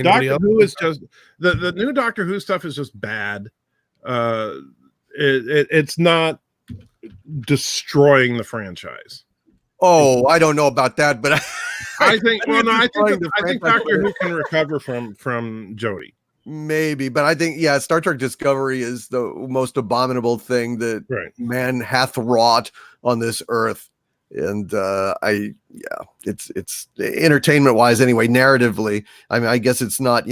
Doctor Who is just the new Doctor Who stuff is just bad. It's not destroying the franchise. Oh, I don't know about that, but I think Doctor Who can recover from Jodie. Maybe, but I think Star Trek Discovery is the most abominable thing that man hath wrought on this earth. And it's entertainment wise anyway, narratively. I mean, I guess it's not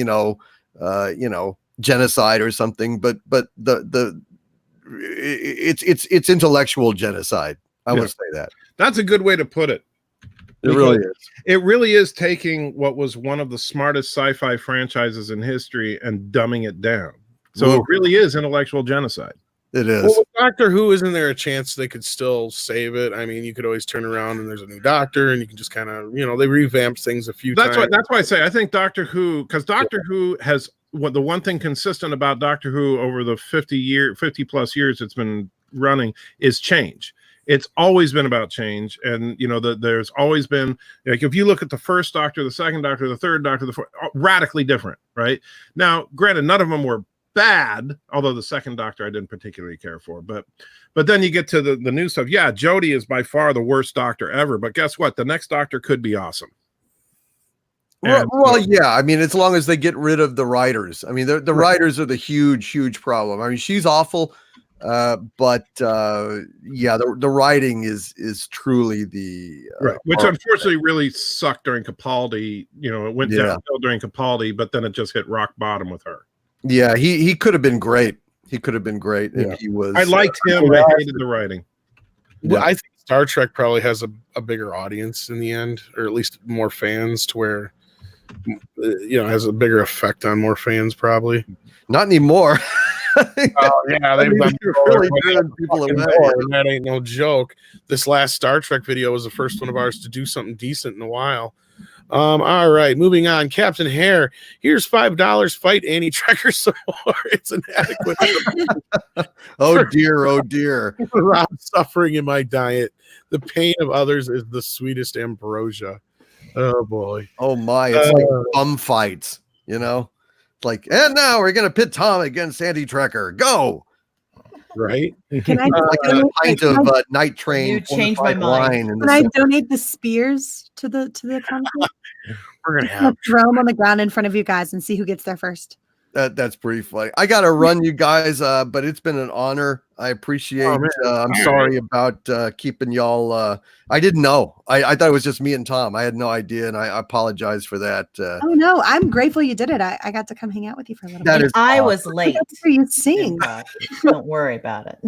genocide or something, but it's intellectual genocide. I would say that. That's a good way to put it. It really is. It really is taking what was one of the smartest sci-fi franchises in history and dumbing it down. So it really is intellectual genocide. It is. Well, with Doctor Who, isn't there a chance they could still save it? I mean, you could always turn around and there's a new doctor, and you can just kind of, they revamped things a few times. That's why I say I think Doctor Who, because Doctor Who has the one thing consistent about Doctor Who over the 50 plus years it's been running is change. It's always been about change, and there's always been, like, if you look at the first Doctor, the second Doctor, the third Doctor, the fourth, radically different, right? Now, granted, none of them were bad, although the second Doctor I didn't particularly care for, but then you get to the new stuff. Yeah, Jodie is by far the worst Doctor ever, but guess what? The next Doctor could be awesome. Well, yeah. I mean, as long as they get rid of the writers. I mean, the writers are the huge problem. I mean, she's awful. But the writing is truly the which unfortunately really sucked during Capaldi. It went downhill during Capaldi, but then it just hit rock bottom with her. Yeah, he could have been great. He could have been great if he was. I liked him. I hated the writing. Well, I think Star Trek probably has a bigger audience in the end, or at least more fans, to where has a bigger effect on more fans. Probably not anymore. They've done really good people away. That ain't no joke. This last Star Trek video was the first one of ours to do something decent in a while. All right, moving on. Captain Hare, here's $5. Fight anti-Trekker some more. It's inadequate. Oh dear. I'm suffering in my diet. The pain of others is the sweetest ambrosia. Oh boy. Oh my, it's like bum fights, Like, and now we're gonna pit Tom against anti-Trekker. Go. Right? Can I like a pint of Night Train? You change my mind. Can I donate the spears to the conflict? We're gonna have throw them on the ground in front of you guys and see who gets there first. That's pretty funny. I gotta run, you guys, but it's been an honor. I appreciate. Oh, man. I'm sorry about keeping y'all. I didn't know. I thought it was just me and Tom. I had no idea, and I apologize for that. Oh no, I'm grateful you did it. I got to come hang out with you for a little That bit. is I awesome. was late. For you sing. Don't worry about it.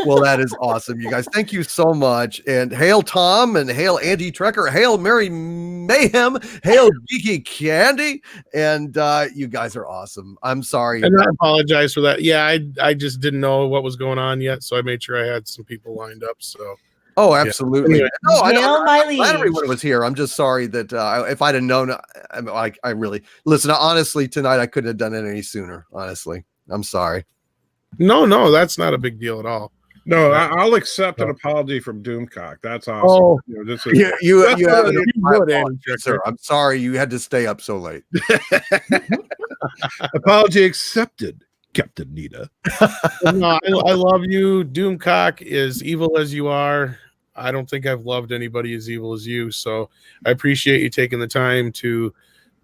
Well, that is awesome, you guys. Thank you so much. And hail Tom, and hail Andy Trekker, hail Mary Mayhem, hail Geeky Candy, and you guys are awesome. I'm sorry. And I apologize for that. Yeah, I just didn't know what was going on yet, so I made sure I had some people lined up. So. Oh, absolutely. Anyway. No, Hail my I'm glad liege. everyone was here. I'm just sorry that if I'd have known, I really listen. Honestly, tonight I couldn't have done it any sooner. Honestly, I'm sorry. No, that's not a big deal at all. No, I'll accept an apology from Doomcock. That's awesome. Oh. You know, this is, You have You would, Andy sir. I'm sorry you had to stay up so late. Apology accepted, Captain Nita. No, I love you. Doomcock is evil as you are. I don't think I've loved anybody as evil as you. So I appreciate you taking the time to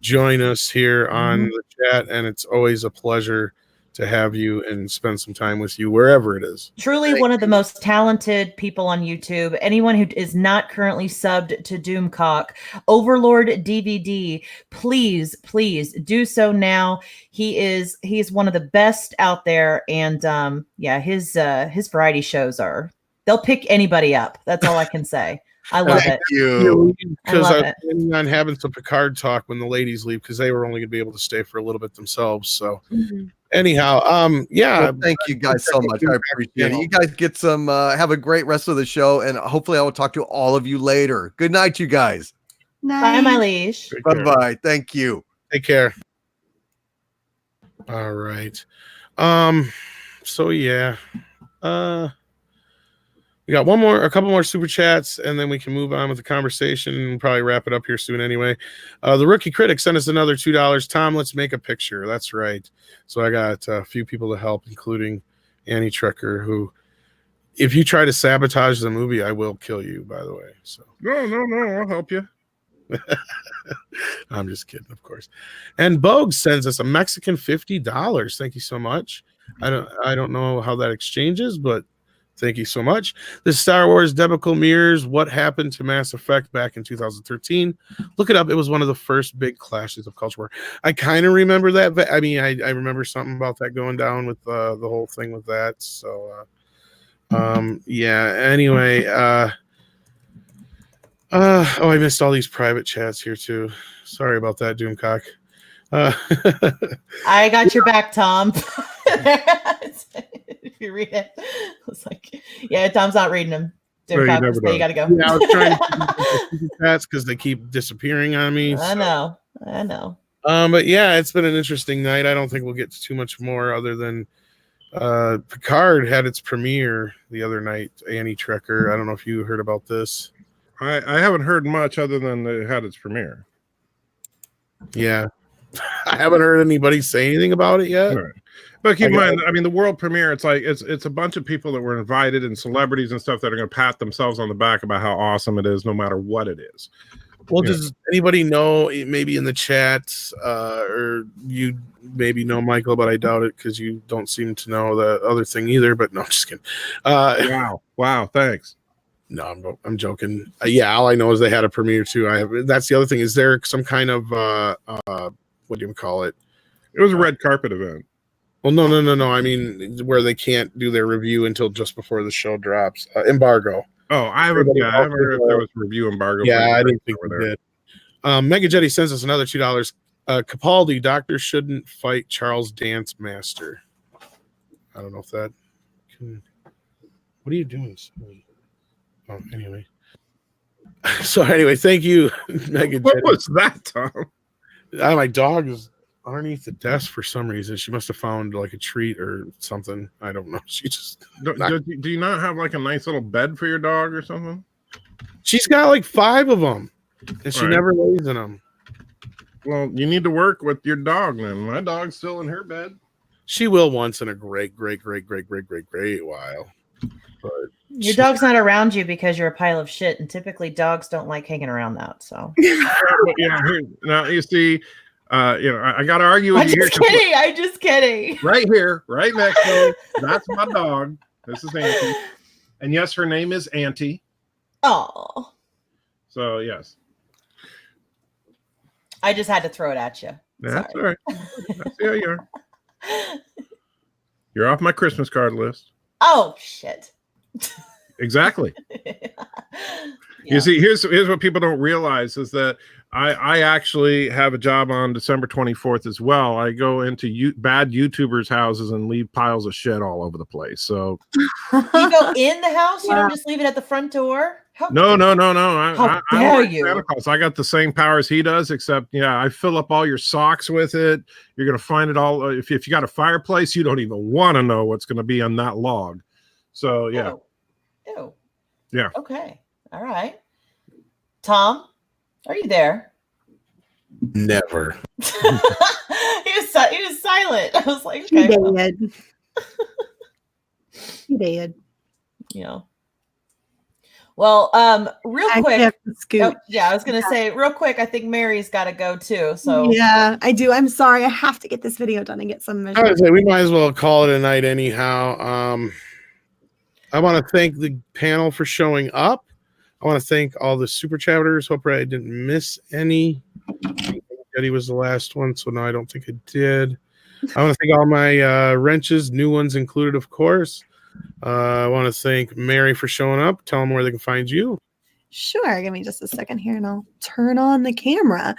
join us here on the chat. And it's always a pleasure to have you and spend some time with you wherever it is. Truly one of the most talented people on YouTube. Anyone who is not currently subbed to Doomcock, Overlord DVD, please do so now. He's one of the best out there, and his variety shows they'll pick anybody up. That's all I can say. I love it. You. Because I love I'm planning on having some Picard talk when the ladies leave, because they were only going to be able to stay for a little bit themselves. So anyhow, Well, thank you guys so much. I appreciate it. You guys get some. Have a great rest of the show, and hopefully I will talk to all of you later. Good night, you guys. Bye, my liege. Bye bye. Thank you. Take care. All right. So yeah. We got a couple more super chats, and then we can move on with the conversation and probably wrap it up here soon anyway. The Rookie Critic sent us another $2. Tom, let's make a picture. That's right. So I got a few people to help, including Annie Trekker, who, if you try to sabotage the movie, I will kill you, by the way. So no, I'll help you. I'm just kidding, of course. And Bogue sends us a Mexican $50. Thank you so much. I don't know how that exchanges, but thank you so much. The Star Wars debacle mirrors what happened to Mass Effect back in 2013. Look it up. It was one of the first big clashes of culture war. I kind of remember that. I mean, I remember something about that going down with the whole thing with that. So, yeah. Anyway, I missed all these private chats here too. Sorry about that, Doomcock. I got your back, Tom. If you read it, it's like, yeah, Tom's not reading them. You got to go. Yeah, I was trying to chats because they keep disappearing on me. I know. But yeah, it's been an interesting night. I don't think we'll get to too much more other than Picard had its premiere the other night. Annie Trekker. I don't know if you heard about this. I haven't heard much other than it had its premiere. Yeah. I haven't heard anybody say anything about it yet. Right. But keep in mind, I mean, the world premiere, it's like it's a bunch of people that were invited and celebrities and stuff that are going to pat themselves on the back about how awesome it is, no matter what it is. Well, does anybody know, maybe in the chat, or you maybe know, Michael, but I doubt it because you don't seem to know the other thing either. But no, I'm just kidding. Wow, thanks. No, I'm joking. Yeah, all I know is they had a premiere too. That's the other thing. Is there some kind of what do you call it? It was a red carpet event. Well, no. I mean, where they can't do their review until just before the show drops. Embargo. Oh, I haven't heard if there was a review embargo. Yeah, I didn't think we did. Mega Jetty sends us another $2. Capaldi, doctor shouldn't fight Charles Dance Master. I don't know if that can. What are you doing? Oh, anyway. So anyway, thank you, Mega Jetty. What was that, Tom? My dog is underneath the desk for some reason. She must have found like a treat or something. I don't know. She just do you not have like a nice little bed for your dog or something? She's got like 5 of them, and she never lays in them. Well, you need to work with your dog then. My dog's still in her bed. She will once in a great while. But your dog's not around you because you're a pile of shit, and typically dogs don't like hanging around that. So now you see, I got to argue with you here. I'm just kidding. Right here, right next to me. That's my dog. This is Auntie. And yes, her name is Auntie. Oh. So yes. I just had to throw it at you. That's Sorry. all right. I see how you are. You're off my Christmas card list. Oh shit. Exactly. Yeah. You see, here's what people don't realize is that I actually have a job on December 24th as well. I go into bad YouTubers' houses and leave piles of shit all over the place. So You go in the house? You don't just leave it at the front door? no. How I dare like you? Santa Claus. I got the same powers he does, except I fill up all your socks with it. You're gonna find it all. If you got a fireplace, you don't even want to know what's gonna be on that log. So yeah. Ew. Yeah. Okay. All right. Tom, are you there? Never. he was silent. I was like, He okay. did. He did. Yeah. Well, real I quick. have to scoot. Oh, yeah, I was gonna say real quick. I think Mary's got to go too. So Yeah, I do. I'm sorry. I have to get this video done and get some. I would say we might as well call it a night anyhow. I want to thank the panel for showing up. I want to thank all the super chatters. Hope I didn't miss any. Eddie was the last one, so no, I don't think I did. I want to thank all my wrenches, new ones included, of course. I want to thank Mary for showing up. Tell them where they can find you. Sure. Give me just a second here and I'll turn on the camera.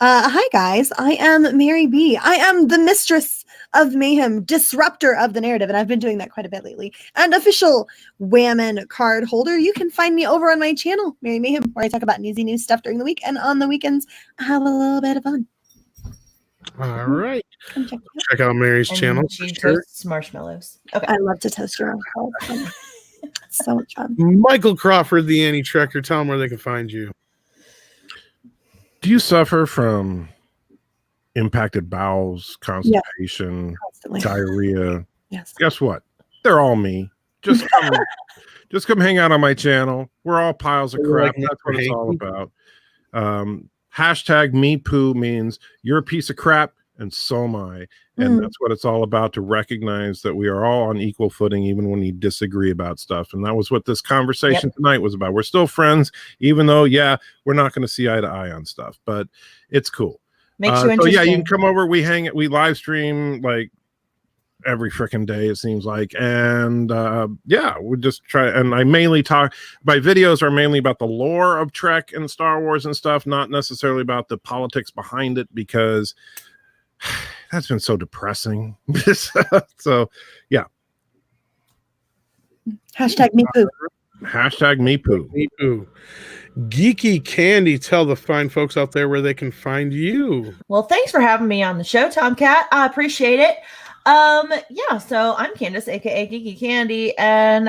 Hi, guys. I am Mary B. I am the mistress of mayhem, disruptor of the narrative, and I've been doing that quite a bit lately. And official Whammon card holder. You can find me over on my channel, Mary Mayhem, where I talk about newsy news stuff during the week, and on the weekends, I have a little bit of fun. All right. Come check it out. Check out Mary's and channel. she For sure. toasts marshmallows. Okay. I love to toast your own card. It's so much fun. Michael Crawford, the anti-trekker. Tell them where they can find you. Do you suffer from impacted bowels, constipation, Constantly. diarrhea? Yes. Guess what? They're all me. Just come hang out on my channel. We're all piles of We're crap. like That's what it's all Hanky. about. Hashtag me poo means you're a piece of crap and so am I. And that's what it's all about, to recognize that we are all on equal footing, even when you disagree about stuff. And that was what this conversation tonight was about. We're still friends, even though, we're not going to see eye to eye on stuff, but it's cool. Makes you So yeah, interesting. you can come over. We live stream like every freaking day, it seems like. And we just try. And I mainly talk, my videos are mainly about the lore of Trek and Star Wars and stuff, not necessarily about the politics behind it, because that's been so depressing. So yeah. Hashtag me poo. Hashtag me poo. Me poo. Geeky Candy, tell the fine folks out there where they can find you. Well, thanks for having me on the show, Tomcat. I appreciate it. So I'm Candace, aka Geeky Candy, and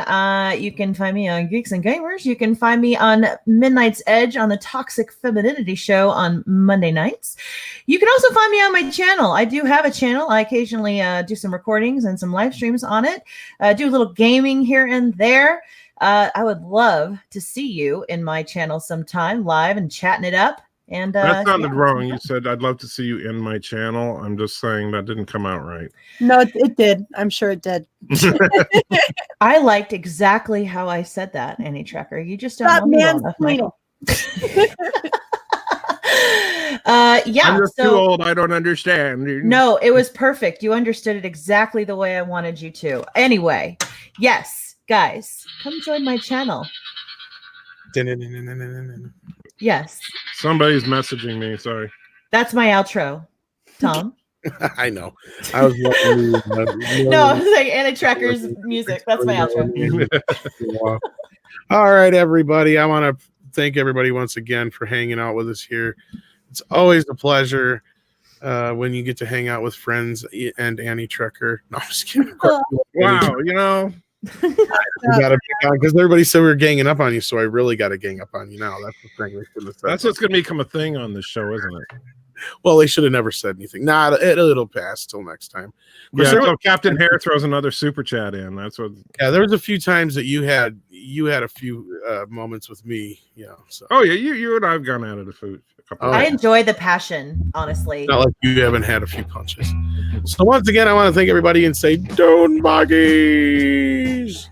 you can find me on Geeks and Gamers. You can find me on Midnight's Edge on the Toxic Femininity Show on Monday nights. You can also find me on my channel. I do have a channel. I occasionally do some recordings and some live streams on it. Do a little gaming here and there. I would love to see you in my channel sometime, live and chatting it up. And that sounded wrong. You said, I'd love to see you in my channel. I'm just saying that didn't come out right. No, it did. I'm sure it did. I liked exactly how I said that, Annie Tracker. You just don't That know me well man's enough, point. Michael. I'm just too old. I don't understand. No, it was perfect. You understood it exactly the way I wanted you to. Anyway, yes, guys, come join my channel. Yes, Somebody's messaging me. Sorry. that's my outro. Tom? I know. I was No, I was like Annie Tracker's music. That's my outro. All right, everybody. I want to thank everybody once again for hanging out with us here. It's always a pleasure when you get to hang out with friends and Annie Trekker. No, I'm just kidding. Of course, Wow, you know. Because everybody said we were ganging up on you, so I really got to gang up on you now. That's the thing. We shouldn't have said That's that. what's going to become a thing on this show, isn't it? Well, they should have never said anything. Nah, it'll pass till next time. Yeah, There so Captain Hare throws another super chat in. That's what. Yeah, there was a few times that you had a few moments with me. Yeah. So. Oh yeah, you and I've gone at it a couple. I enjoy the passion, honestly. Not like you haven't had a few punches. So once again, I want to thank everybody and say, "Don't buggies."